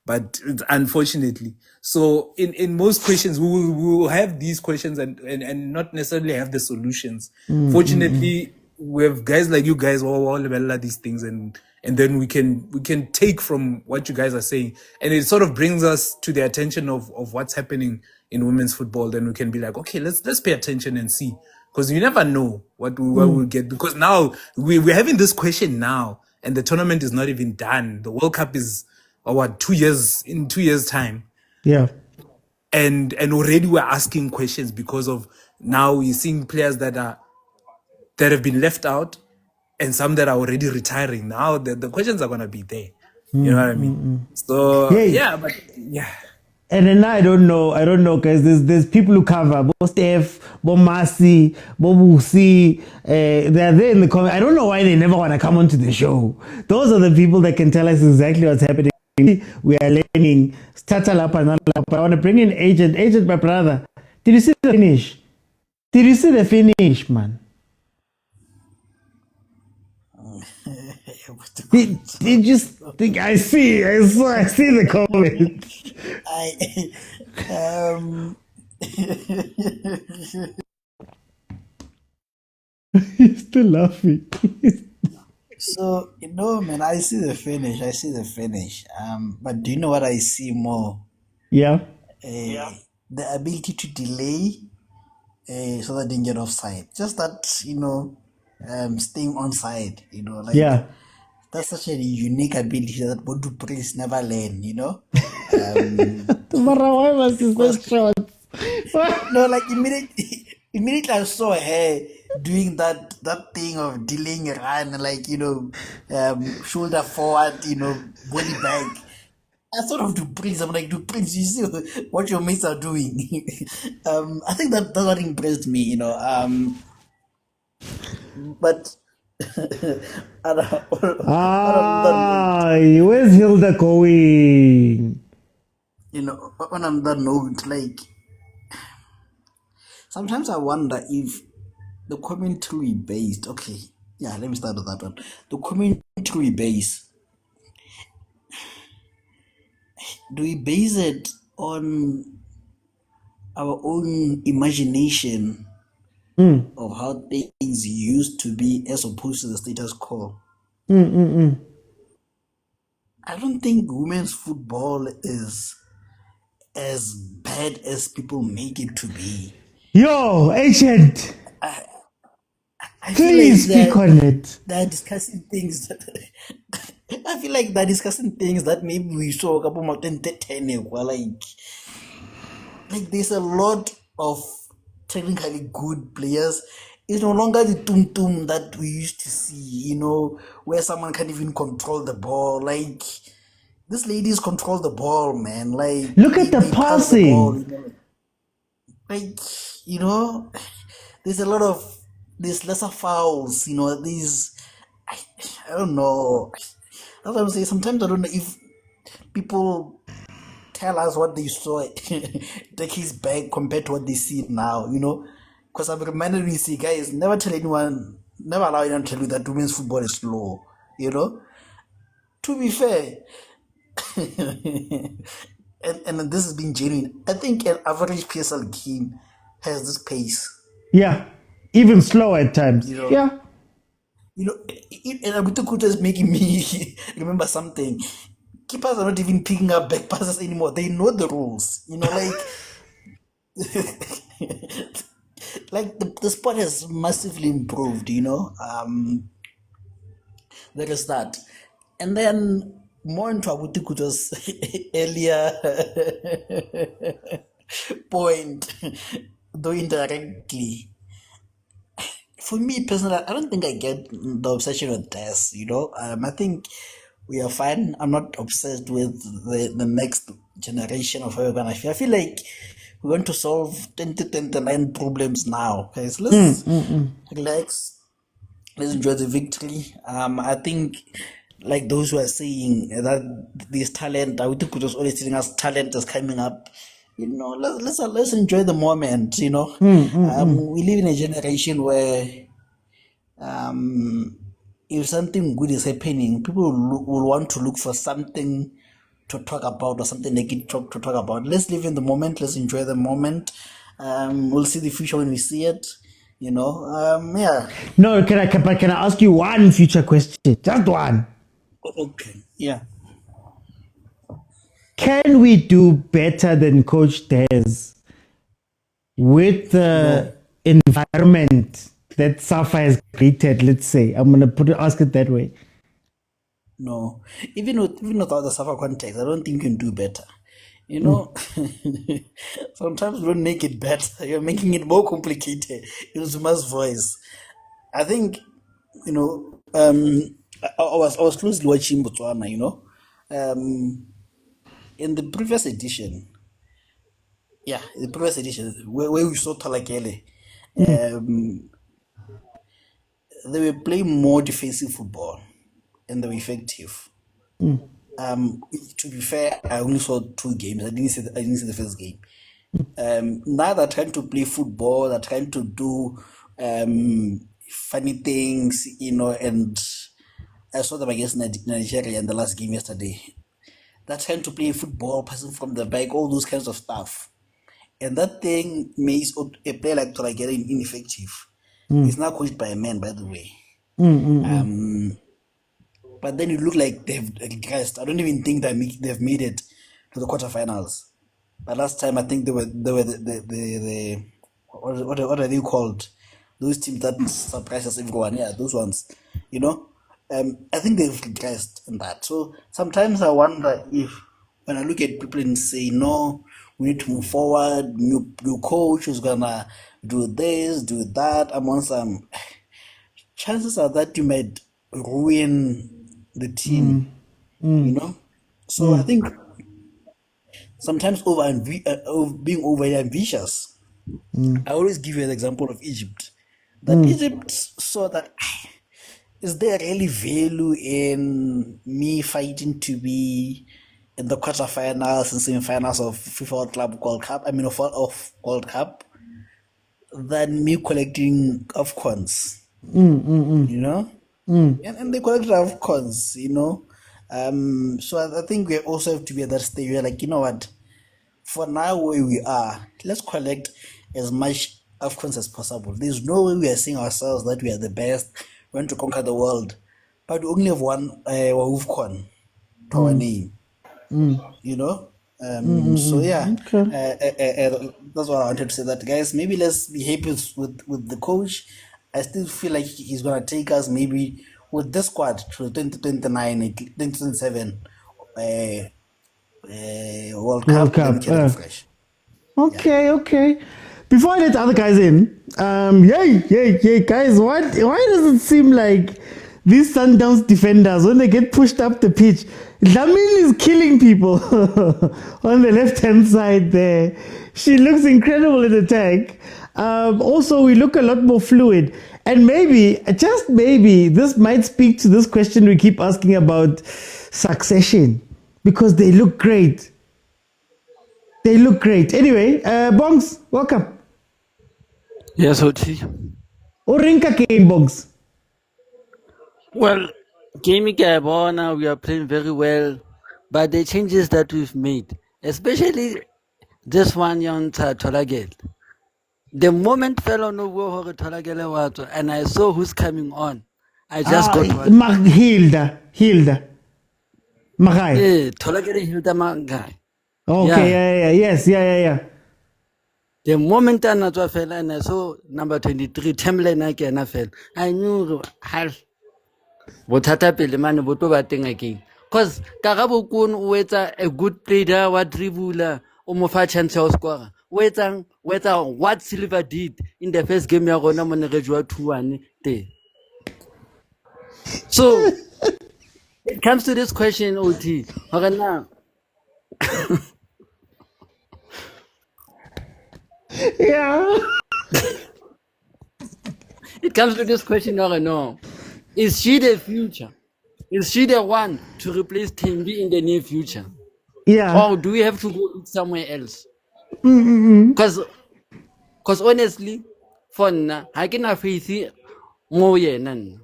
but unfortunately. So in most questions, we will have these questions and not necessarily have the solutions. Fortunately, we have guys like you guys all these things, and then we can take from what you guys are saying, and it sort of brings us to the attention of what's happening in women's football. Then we can be like, okay, let's pay attention and see, because you never know what we'll get, because now we're having this question now, and the tournament is not even done. The World Cup is 2 years in 2 years time. Yeah. And already we're asking questions because of now we're seeing players that have been left out, and some that are already retiring. Now the questions are gonna be there. You know what I mean? So but And then I don't know, guys. There's people who cover Bo Steph, Bo Masi, Bo Busi. They're there in the comments. I don't know why they never want to come onto the show. Those are the people that can tell us exactly what's happening. We are learning. Stata lapa, not lapa. I want to bring in Agent. Agent, my brother. Did you see the finish? Did you see the finish, man? Did you think I see the comment? I um He's still laughing. so man, I see the finish. I see the finish. But do you know what I see more? Yeah. The ability to delay so that they can get offside. Just that, staying on side, like Yeah. that's such a unique ability that Bodu Prince never learn, Why was he so short? No, like immediately I saw her doing that thing of delaying a run, like shoulder forward, body back. I sort of do Prince. I'm like, do Prince, you see what your mates are doing? I think that's what impressed me, but on that note, Where's Hilda going? on that note, like sometimes I wonder if the commentary based. Okay, yeah, let me start with that one. The commentary base. Do we base it on our own imagination of how things used to be as opposed to the status quo? I don't think women's football is as bad as people make it to be. Yo, agent, I feel please like speak on it. they're discussing things that I feel like they're discussing things that maybe we saw a couple of 10 like there's a lot of technically good players. It's no longer the tum that we used to see, where someone can't even control the ball. Like these ladies control the ball, man. Like Look at the they pass the ball, passing. like there's lesser fouls, I don't know. That's what I'm saying. Sometimes I don't know if people tell us what they saw decades back compared to what they see now, because I'm reminded when you see guys, never allow anyone to tell you that women's football is slow, to be fair. and this has been genuine. I think an average PSL game has this pace. Yeah, even slow at times. Yeah. And Abutukuta is making me remember something. Keepers are not even picking up back passes anymore. They know the rules. Like the sport has massively improved, there is that. And then more into Abutukuta's earlier point, though indirectly. For me personally, I don't think I get the obsession with death. I think we are fine. I'm not obsessed with the next generation of how we're gonna feel. I feel like we want to solve 2029 problems now. Okay, so let's relax. Let's enjoy the victory. I think like those who are saying that this talent, I would think was always telling us talent is coming up. Let's enjoy the moment. We live in a generation where if something good is happening, people will want to look for something to talk about or something they can to talk about. Let's live in the moment. Let's enjoy the moment. We'll see the future when we see it. Yeah. No, can I ask you one future question? Just one. Okay. Yeah. Can we do better than Coach Des with the environment that Safa has created? Let's say I'm gonna ask it that way. No, even without the Safa context, I don't think you can do better. Sometimes you don't make it better. You're making it more complicated. In Zuma's voice, I think I was closely watching Botswana. In the previous edition, where we saw Talakele, they were playing more defensive football and they were effective. To be fair, I only saw 2 games. I didn't see the first game. Now they're trying to play football. They're trying to do funny things, and I saw them against Nigeria in the last game yesterday. that tend to play football, passing from the back, all those kinds of stuff. And that thing makes a player like Tolagere ineffective. He's now coached by a man, by the way. But then it looked like they've regressed. I don't even think they've made it to the quarterfinals. But last time I think they were the what are they called? Those teams that surprise us everyone. Yeah, those ones. You know, I think they've regressed in that. So sometimes I wonder if when I look at people and say no, we need to move forward. New coach is gonna do this, do that. I'm on some. Chances are that you might ruin the team, you know. So I think sometimes being overly ambitious. I always give you an example of Egypt. That Egypt saw that is there really value in me fighting to be in the quarterfinals and semi-finals of FIFA Club World Cup? I mean, of World Cup, than me collecting AFCONs. You know. And they collected AFCONs, you know. So I think we also have to be at that stage where, like, you know what, for now where we are, let's collect as much AFCONs as possible. There's no way we are seeing ourselves that we are the best, we want to conquer the world, but we only have one AFCON to our name, you know. So yeah, that's what I wanted to say. That, guys, maybe let's be happy with the coach. I still feel like he's gonna take us maybe with this squad to 2029, 2027 World Cup. Then we can refresh. Okay. Before I let other guys in, guys, why does it seem like these Sundowns defenders, when they get pushed up the pitch, Dlamini is killing people on the left-hand side there. She looks incredible in attack. Also, we look a lot more fluid. And maybe, just maybe, this might speak to this question we keep asking about succession. Because they look great. Anyway, Bongs, welcome. Yes, Oti. Orinka came, Bongs. Well, Game Gabona, we are playing very well, but the changes that we've made, especially this one, Yon Tolagel. The moment fell on over Tolagel water, and I saw who's coming on. I just got one. Hilda. Magai. Yeah, Tolagel Hilda Magai. Okay, yeah. The moment I fell and I saw number 23, Temlen again, fell. I knew half. Botata pele mane boto ba teng again, cause Karabo Kun wetsa a good player, what dribbler, o mo fa chance ya score. Wetsa what Silver did in the first game ya gona mo ne re jwa 2-1 there. So it comes to this question, OT. Okay, now. Yeah. It comes to this question, no. Is she the future? Is she the one to replace Tembi in the near future? Yeah. Or do we have to go somewhere else? Because honestly, for now, I can faith more yen.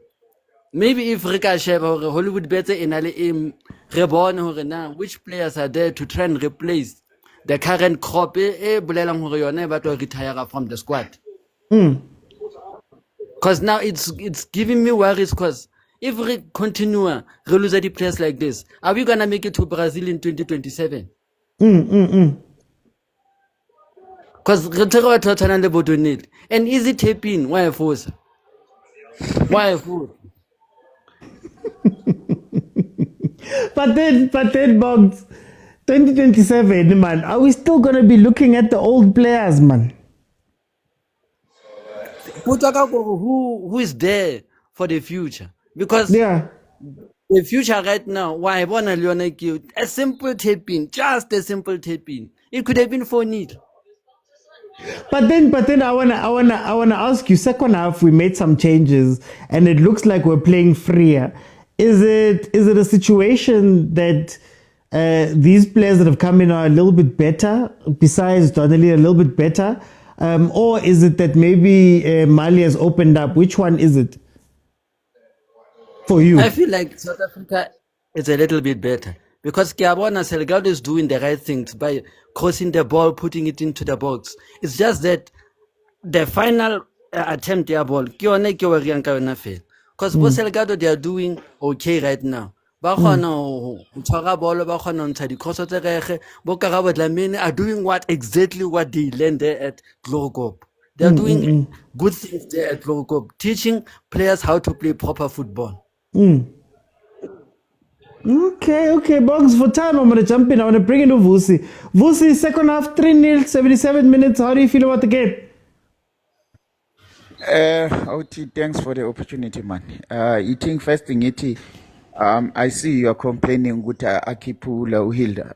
Maybe if Rika Sheba or Hollywood better in Ali reborn or now, which players are there to try and replace the current crop? But to retire from the squad. Because now it's giving me worries, because if we continue, we lose the players like this, are we going to make it to Brazil in 2027? Because and easy taping, why force? Why force? But then, Bogs, 2027, man, are we still going to be looking at the old players, man? Who is there for the future? Because the future right now, why I want to a simple taping, just a simple taping. It could have been 4-0. But then I wanna ask you, second half we made some changes and it looks like we're playing freer. Is it a situation that these players that have come in are a little bit better, besides Donnelly a little bit better? Or is it that maybe Mali has opened up? Which one is it for you? I feel like South Africa is a little bit better Because Kiabona Selgado is doing the right things by crossing the ball, putting it into the box. It's just that the final attempt their ball, because Selgado they are doing okay right now. Ba kgona ho tshwara bolo, ba kgona ho ntsha di-cross tse rekge. Bo Karabo Dlamini are doing exactly what they learned there at Gloricop. They are doing good things there at Gloricop, teaching players how to play proper football. Okay, box for time. I'm going to jump in. I want to bring in Vusi. Vusi, second half, 3-0, 77 minutes. How do you feel about the game? OT, thanks for the opportunity, man. Eating first thing, I see you're complaining with Akipula Uhilda,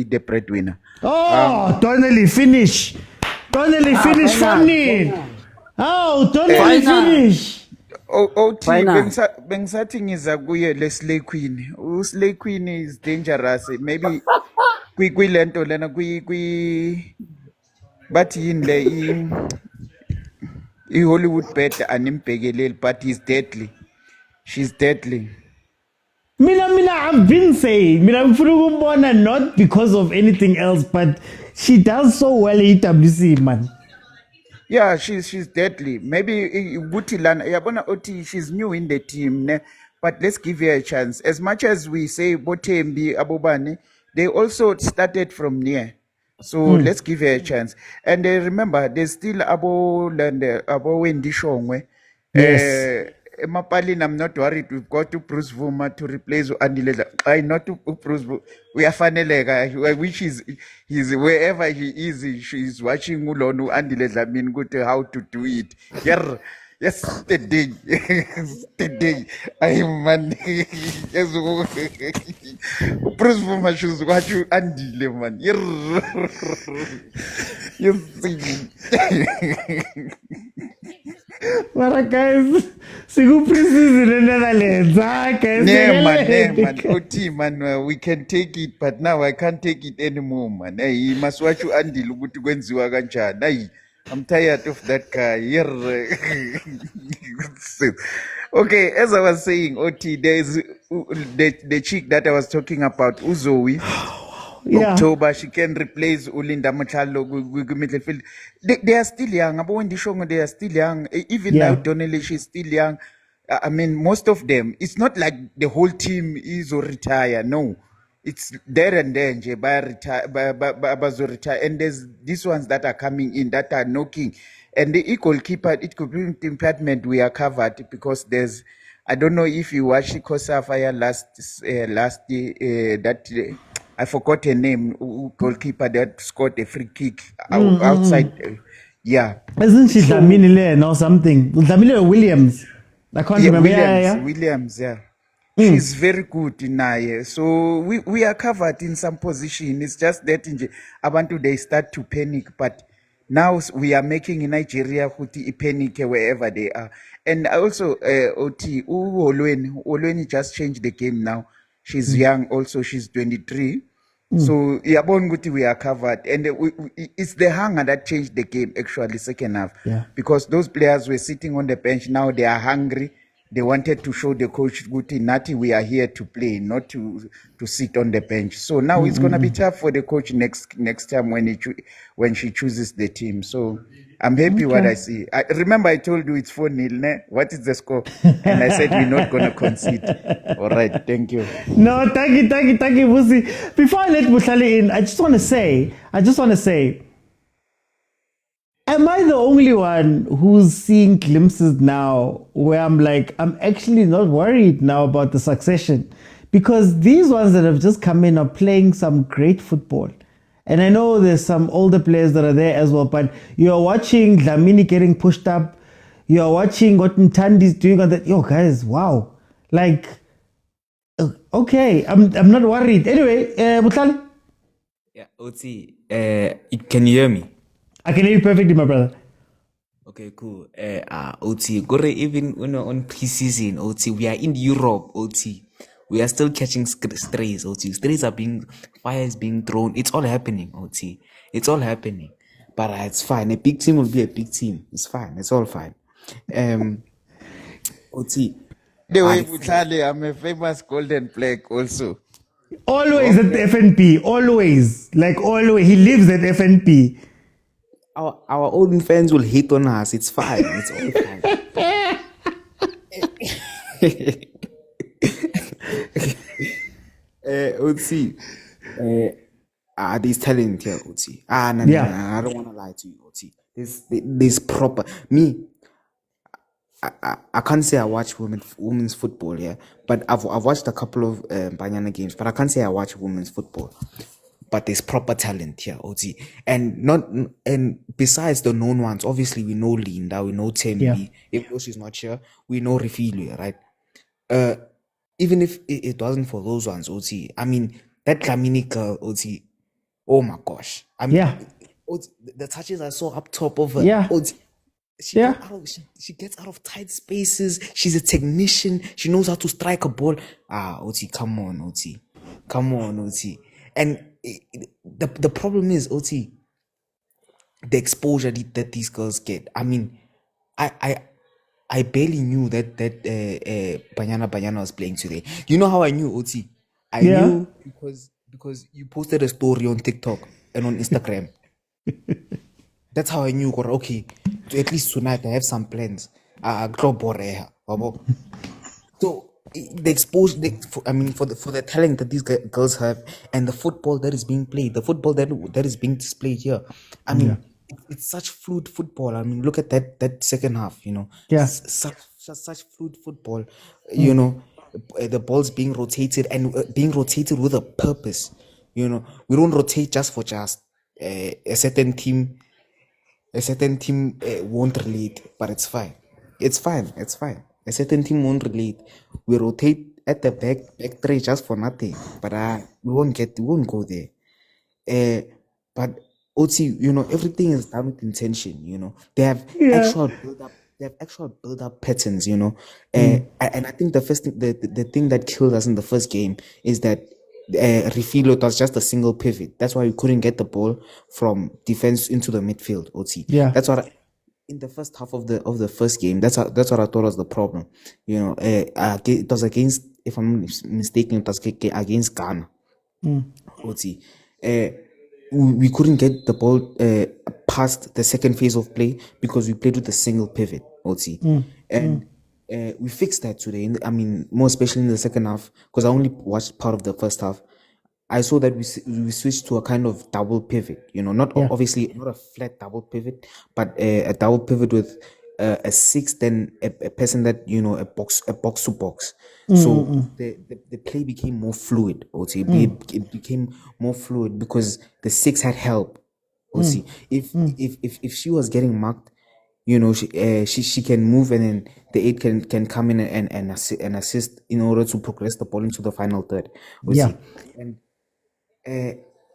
the breadwinner. Donnelly, finish. Donnelly, finish from me. Donnelly, finish. OT, bengisathi ngiza kuye le Slay Queen. Slay Queen is dangerous. Maybe kwilento lena bathi yini le i-Hollywood bet animbhekeleli, but he's deadly. She's deadly. Mina, I've been saying, not because of anything else, but she does so well at EWC, man. Yeah, she's deadly. Maybe Yabona Oti, she's new in the team, ne? But let's give her a chance. As much as we say Botembi, Abubani, they also started from near. So let's give her a chance. And remember, there's still Abo Wendy Shongwe. Yes. Mapalin, I'm not worried. We've got to Bruce Vuma to replace Andile. I not to Bruce. We are Fanelega, which is he's wherever he is. She's watching Mulonu Andile. I mean, good how to do it. Yeah. Yesterday, I man, yes, Bruce Vuma shoes watch you Andile man. But guys, Sigu preseason in the Netherlands. Man, OT, man, we can take it, but now I can't take it anymore, man. Hey, must watch you Andy Lugutu Gwenziwa Gancha. I'm tired of that guy. Okay, as I was saying, OT, there is the chick that I was talking about, Uzowi. Yeah. October, she can replace Ulinda Machalo with midfield. They are still young. They are still young. Even now, Donnelly, she's still young. I mean, most of them. It's not like the whole team is or retire. No, it's there and there. Retire. And there's these ones that are coming in that are knocking. And the equal keeper, it could be department we are covered because there's. I don't know if you watched Khoza Fire last year. I forgot her name, goalkeeper that scored a free kick outside. Yeah. Isn't she Dlamini or something? Dlamini Williams. I can't remember. Williams, yeah. She's very good in Naye. So we are covered in some position. It's just that in Abantu they start to panic, but now we are making in Nigeria panic wherever they are. And also OT Olweni just changed the game now. She's young also, she's 23. So we are covered. And it's the hunger that changed the game actually second half. Yeah. Because those players were sitting on the bench, now they are hungry. They wanted to show the coach, Nati, we are here to play, not to sit on the bench. So now it's going to be tough for the coach next time when she chooses the team. So I'm happy what I see. Remember I told you it's 4-0. What is the score? And I said we're not going to concede. All right, thank you. No, thank you, Busi. Before I let Butlali in, I just want to say, am I the only one who's seeing glimpses now where I'm like, I'm actually not worried now about the succession? Because these ones that have just come in are playing some great football. And I know there's some older players that are there as well, but you're watching Dlamini getting pushed up. You're watching what Ntandi's doing on that. Yo, guys, wow. Like, okay, I'm not worried. Anyway, Butlali? Yeah, Oti, can you hear me? I can hear you perfectly, my brother. Okay, cool. Oti, even on pre-season, Oti, we are in Europe, Oti. We are still catching strays, Oti. Fire is being thrown. It's all happening, Oti. It's all happening. But it's fine. A big team will be a big team. It's fine. It's all fine. Oti. The way Butlali, I'm a famous golden plague also. Always at the FNP. Always. Like always. He lives at FNP. Our own fans will hate on us. It's fine. It's all fine. Otsi, there's talent here, Otsi. No, I don't want to lie to you, Otsi. There's proper me. I can't say I watch women's football, yeah, but I've watched a couple of Banyana games, but I can't say I watch women's football. But there's proper talent here, Otsi, and besides the known ones, obviously we know Linda, we know Tembi. Even though she's not here, we know Refilio, right? Even if it wasn't for those ones, Oti, I mean, that Lamini girl, Oti, oh my gosh. I mean, Oti, the touches I saw up top of her, Oti, she gets out of tight spaces. She's a technician. She knows how to strike a ball. Oti, come on, Oti. Come on, Oti. And the problem is, Oti, the exposure that these girls get. I mean, I barely knew that Banyana Banyana was playing today. You know how I knew, Oti? I knew because you posted a story on TikTok and on Instagram. That's how I knew. Okay, at least tonight I have some plans. So the exposure, for the talent that these girls have and the football that is being played, the football that is being displayed here. I mean. It's such fluid football. I mean, look at that second half, you know. Such fluid football, you know. The ball's being rotated and being rotated with a purpose. You know, we don't rotate just for just a certain team. A certain team won't relate, but it's fine. It's fine. A certain team won't relate. We rotate at the back three just for nothing, but we won't go there. But Oti, you know, everything is done with intention, you know. They have actual build-up patterns, you know. And I think the first thing, the thing that killed us in the first game is that Refilo was just a single pivot. That's why we couldn't get the ball from defense into the midfield, Oti. That's what in the first half of the first game, that's what I thought was the problem. You know, it was against, if I'm not mistaken, it was against Ghana, Oti. We couldn't get the ball past the second phase of play because we played with a single pivot, Oti. And we fixed that today. I mean, more especially in the second half, because I only watched part of the first half. I saw that we switched to a kind of double pivot, you know, obviously not a flat double pivot, but a double pivot with a six, then a person that, you know, a box to box. So the play became more fluid, Oti. It became more fluid because the six had help, Oti. If she was getting marked, you know, she can move, and then the eight can come in and assist in order to progress the ball into the final third, Oti. And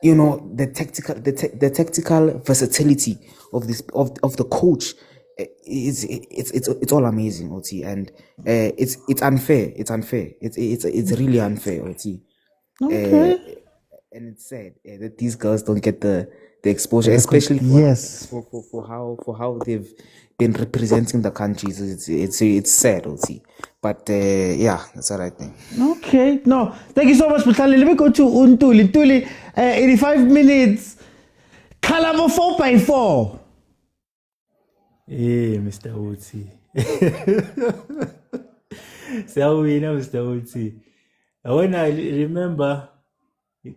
you know, the tactical versatility of the coach, it's all amazing, Oti, and it's unfair. It's really unfair, Oti. And it's sad that these girls don't get the exposure, especially for how they've been representing the countries. It's sad, Oti. But that's what I think. Okay, no, thank you so much, Mutali. Let me go to Untuli. Tuli, 85 minutes. Kalamo 4x4. Hey, Mr. Oti. Siyawina, Mr. Oti. When I remember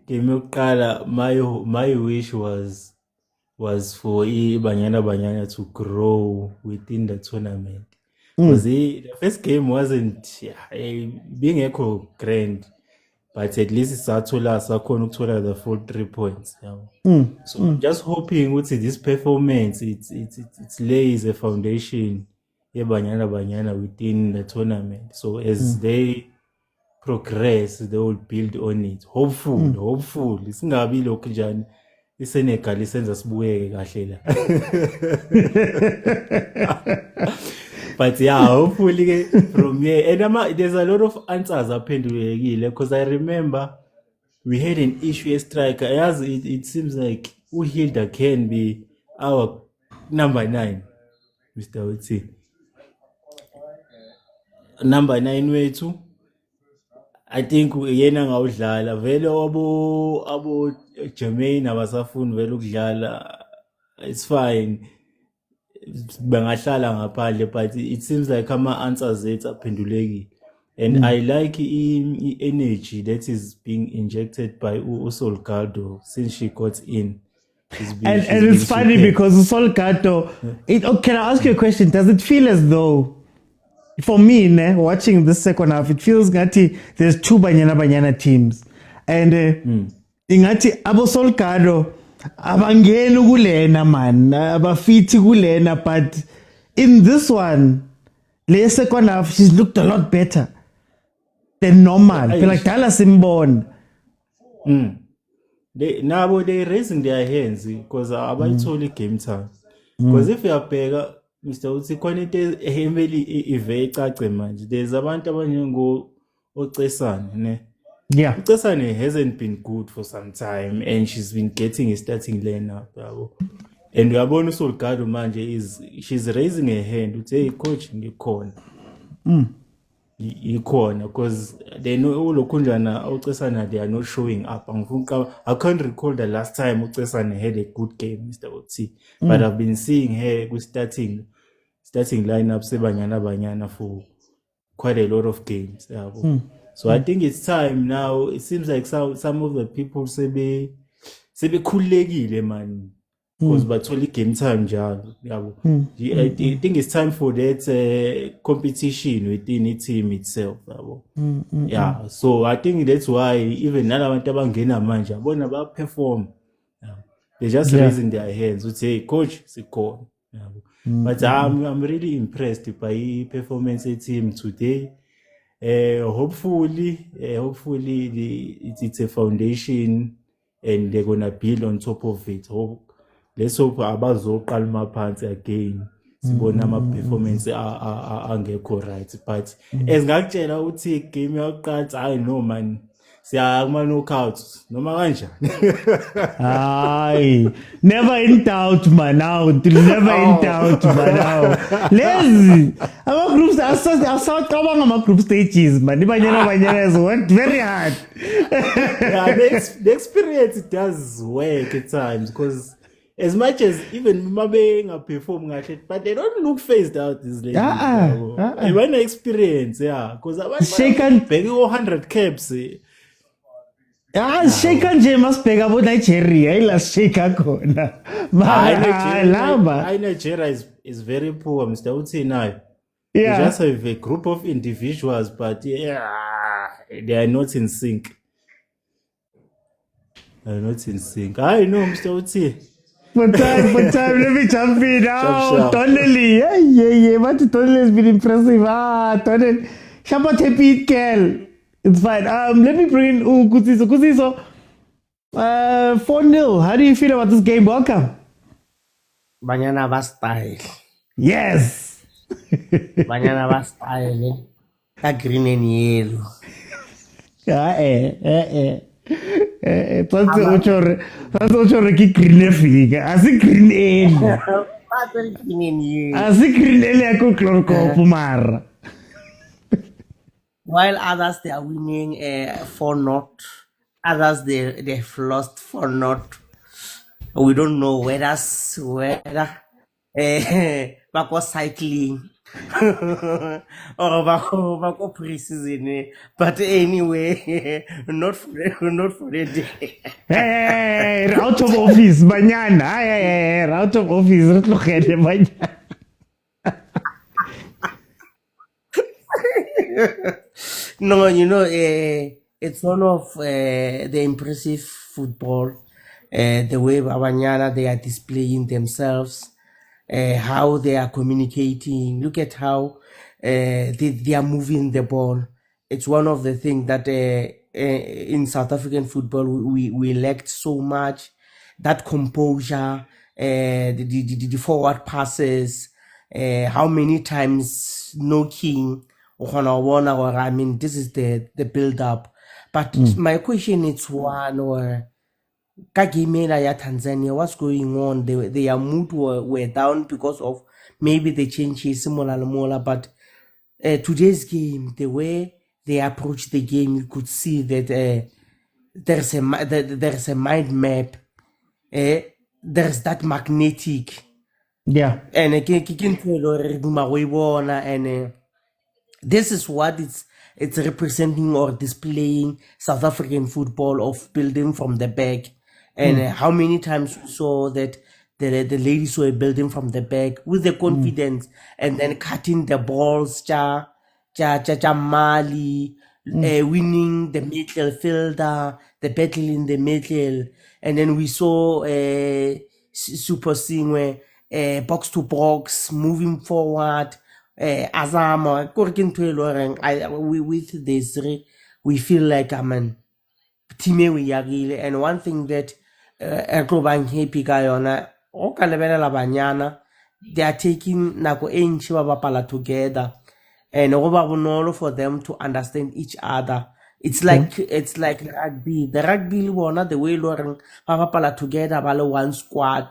game yokuqala, my wish was for Banyana Banyana to grow within the tournament. Because the first game wasn't being echo grand, but at least it's actually the full 3 points. So I'm just hoping with this performance, it lays a foundation Banyana within the tournament. So as they progress, they will build on it. Hopeful. Singabi lokhu njani iSenegal isenza sibuyeke kahle la. But hopefully from here, and there's a lot of answers aphendulekile, because I remember we had an issue a striker. As it seems like Hilda can be our number 9, Mr. Witsi. Number 9 way too. I think yena ngawudlala vele abo Jermaine abasafuni vele ukudlala. It's fine. Bangahlala ngaphandle, but it seems like ama-answers ethu aphendulekile. And I like energy that is being injected by Usolgado since she got in. And it's funny because Usolgado, can I ask you a question? Does it feel as though, for me, watching the second half, it feels like there's two Banyana Banyana teams. And ingati abo Solgado, abangeni kulena man, abafiti kulena, but in this one, the second half, she's looked a lot better than normal. Feel like Dala Simbon. They're raising their hands because abayitholi game time. Because if you are bigger, Mr. Utsi, konite heavily ivecace manje. There's abantu abanyengo Ocesane, ne? Yeah. Ocesane hasn't been good for some time, and she's been getting a starting lineup. And uyabona uSolgado manje she's raising her hand to say, coach, ngikhona. Ikhona, because they know uLokunjana Ocesane, they are not showing up. I can't recall the last time Ocesane had a good game, Mr. Otsi. But I've been seeing her with starting lineups Banyana Banyana for quite a lot of games. So I think it's time now. It seems like some of the people say khulekile man. Because but only game time njalo. I think it's time for that competition within the team itself. Yeah, so I think that's why even nalabantu abangena manje abona ba perform. They're just raising their hands to say, coach, sikhona. But I'm really impressed by the performance of the team today. Hopefully it's a foundation and they're gonna build on top of it. Let's hope abazoqala maphansi again. Sibona ama-performance angekho right. But as ngakutshela ukuthi game yokuqala hayi no man. Siya kuma-knockouts noma kanjani. Hayi, never in doubt man now. Never in doubt man now. Lazy. Our groups are group stages man. Banyana has worked very hard. Yeah, the experience does work at times because as much as even Mabe perform, but they don't look phased out these ladies. I want to experience, because I want to pay 100 caps. Shake nje masibheka abo Nigeria ila shake khona. Nigeria is very poor, Mr. Utsi now. Yeah. They just have a group of individuals, but they are not in sync. I know, Mr. Utsi. For time, let me jump in now. Tonelli, but Tonelli has been impressive. Tonelli, Shabbat happy girl. It's fine. Let me bring in Kuziso. 4-0. How do you feel about this game? Welcome. Banyana style. Yes. Banyana style. Green and yellow. Tanto ochore ki green figa. Asi green ale. Asi green ale yako chlorocope mara. While others they are winning 4-0, others they've lost 4-0. We don't know whether bako cycling or bako pre-season. But anyway, not for the day. Hey, out of office, Banyana. Hey, out of office. Banyana. No, it's one of the impressive football, the way Banyana they are displaying themselves, how they are communicating. Look at how they are moving the ball. It's one of the things that in South African football we lacked so much. That composure, the forward passes, how many times knocking. I mean, this is the build-up. But my question is one, or Tanzania, what's going on? Their mood were down because of maybe the changes, but today's game, the way they approach the game, you could see that there's a mind map. There's that magnetic. Yeah. And this is what it's representing or displaying South African football of building from the back. And how many times we saw that the ladies were building from the back with the confidence and then cutting the balls, Mali, winning the midfielder, the battle in the middle. And then we saw Super Singwe, box to box, moving forward. Azama, with this, we feel like team and one thing that happy Banyana, they are taking nako enchi ba bapala together and over for them to understand each other. It's like rugby. The rugby the way Lauren bapala together ba one squad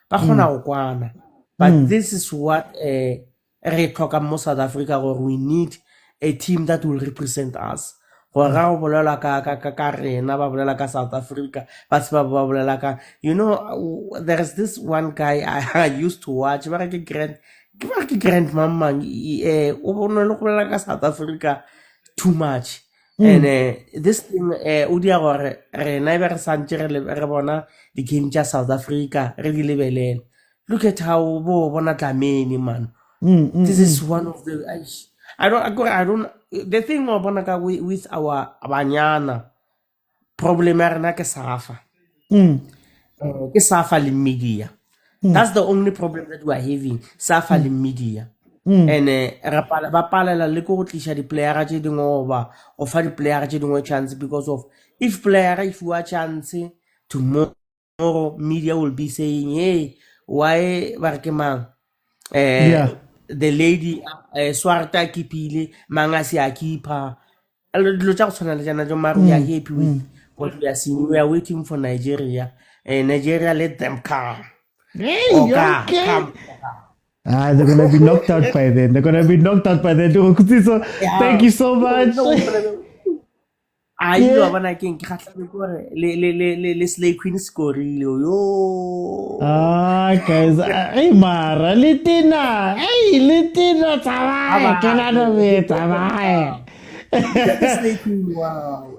ba khona go kwana. But this is what re tlhoka mo South Africa, or we need a team that will represent us. South Africa, you know, there's this one guy I used to watch, grandmama, South Africa too much. And this thing, the game just South Africa, really. Look at how man. This is one of the I don't the thing with our Banyana problem ke safa. Ke safa le media. That's the only problem that we are having, safa le media. And ba palela le go tlisha di player tse dingwe over or fa di player tse dingwe chance, because of if you a chance tomorrow, media will be saying, hey, why Barkemang? The lady Swarta Kipili, Mangasi Akipa. Lo tsa go tshwana le jana jo maru we are happy with what we are seeing. We are waiting for Nigeria. And Nigeria, let them come. Hey, come. They're gonna be knocked out by then. So thank you so much. I know when I can le Slay Queen score yo. Guys, hey Mara, Litina, Tawai, Canada me, Tawai. Slay Queen, wow.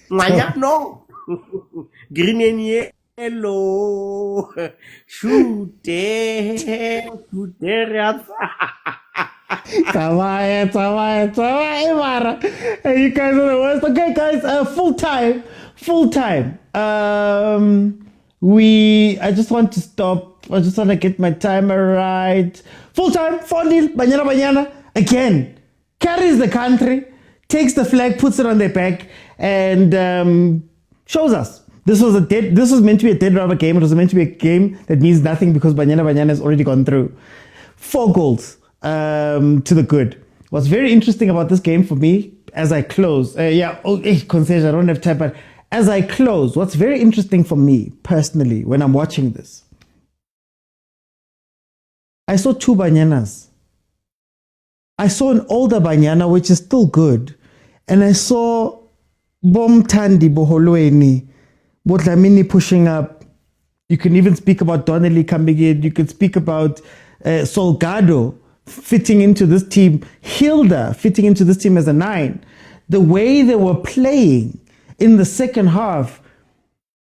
Manya no. Green and yellow. Shoot Tawai, Mara. Hey, you guys are the worst. Okay, guys, full time. I just want to stop. I just want to get my timer right. Full time, 4-0, Banyana again. Carries the country, takes the flag, puts it on their back, and shows us. This was meant to be a dead rubber game. It was meant to be a game that means nothing because Banyana has already gone through. 4 goals to the good. What's very interesting about this game for me, as I close, concession, I don't have time, but as I close, what's very interesting for me personally when I'm watching this, I saw 2 Banyanas. I saw an older Banyana, which is still good, and I saw Bomtandi Boholweni, Botlamini pushing up. You can even speak about Donnelly coming in. You could speak about Solgado fitting into this team, Hilda fitting into this team as a 9. The way they were playing in the second half,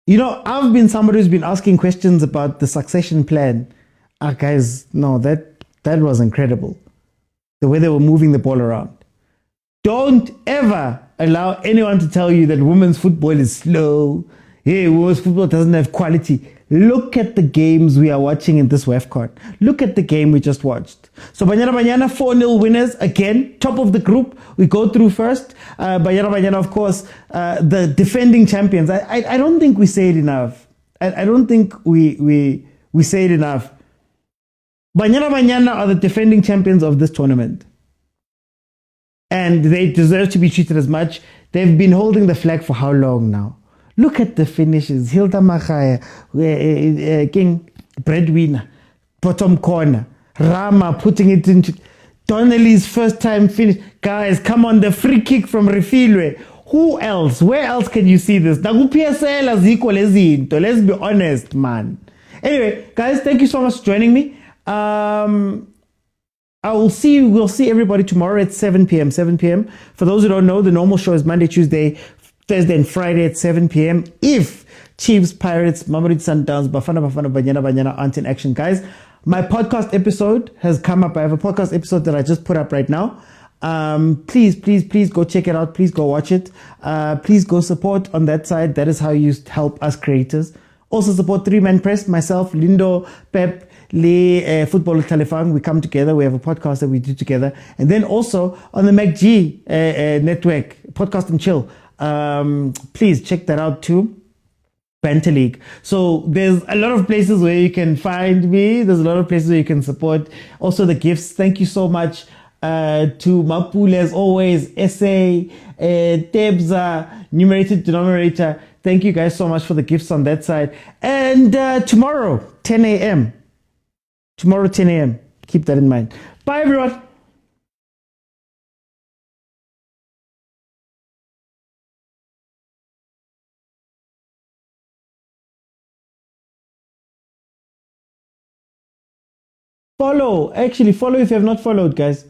you know, I've been somebody who's been asking questions about the succession plan. Guys, no, that was incredible. The way they were moving the ball around. Don't ever allow anyone to tell you that women's football is slow. Hey, women's football doesn't have quality. Look at the games we are watching in this WAFCON. Look at the game we just watched. So Banyana 4-0 winners again, top of the group. We go through first. Banyana, of course, the defending champions. I don't think we say it enough. I don't think we say it enough. Banyana are the defending champions of this tournament. And they deserve to be treated as much. They've been holding the flag for how long now? Look at the finishes. Hilda Machaya, King, breadwinner, bottom corner, Rama putting it into Donnelly's first time finish. Guys, come on, the free kick from Refilwe. Who else? Where else can you see this? Let's be honest, man. Anyway, guys, thank you so much for joining me. We'll see everybody tomorrow at 7 p.m. 7 p.m. For those who don't know, the normal show is Monday, Tuesday, Thursday, and Friday at 7 p.m. If Chiefs, Pirates, Mamelodi Sundowns, Banyana Banyana aren't in action, guys. My podcast episode has come up. I have a podcast episode that I just put up right now. Please go check it out. Please go watch it. Please go support on that side. That is how you help us creators. Also support 3-Man Press, myself, Lindo, Pep, Le, Football Telefang. We come together. We have a podcast that we do together. And then also on the MacG network, Podcast and Chill. Please check that out too. Banter League. So there's a lot of places where you can find me. There's a lot of places where you can support. Also the gifts. Thank you so much to Mapule as always. SA, Tebza, numerator, denominator. Thank you guys so much for the gifts on that side. And tomorrow, 10 a.m. Tomorrow, 10 a.m. Keep that in mind. Bye, everyone. Follow. Actually, follow if you have not followed, guys.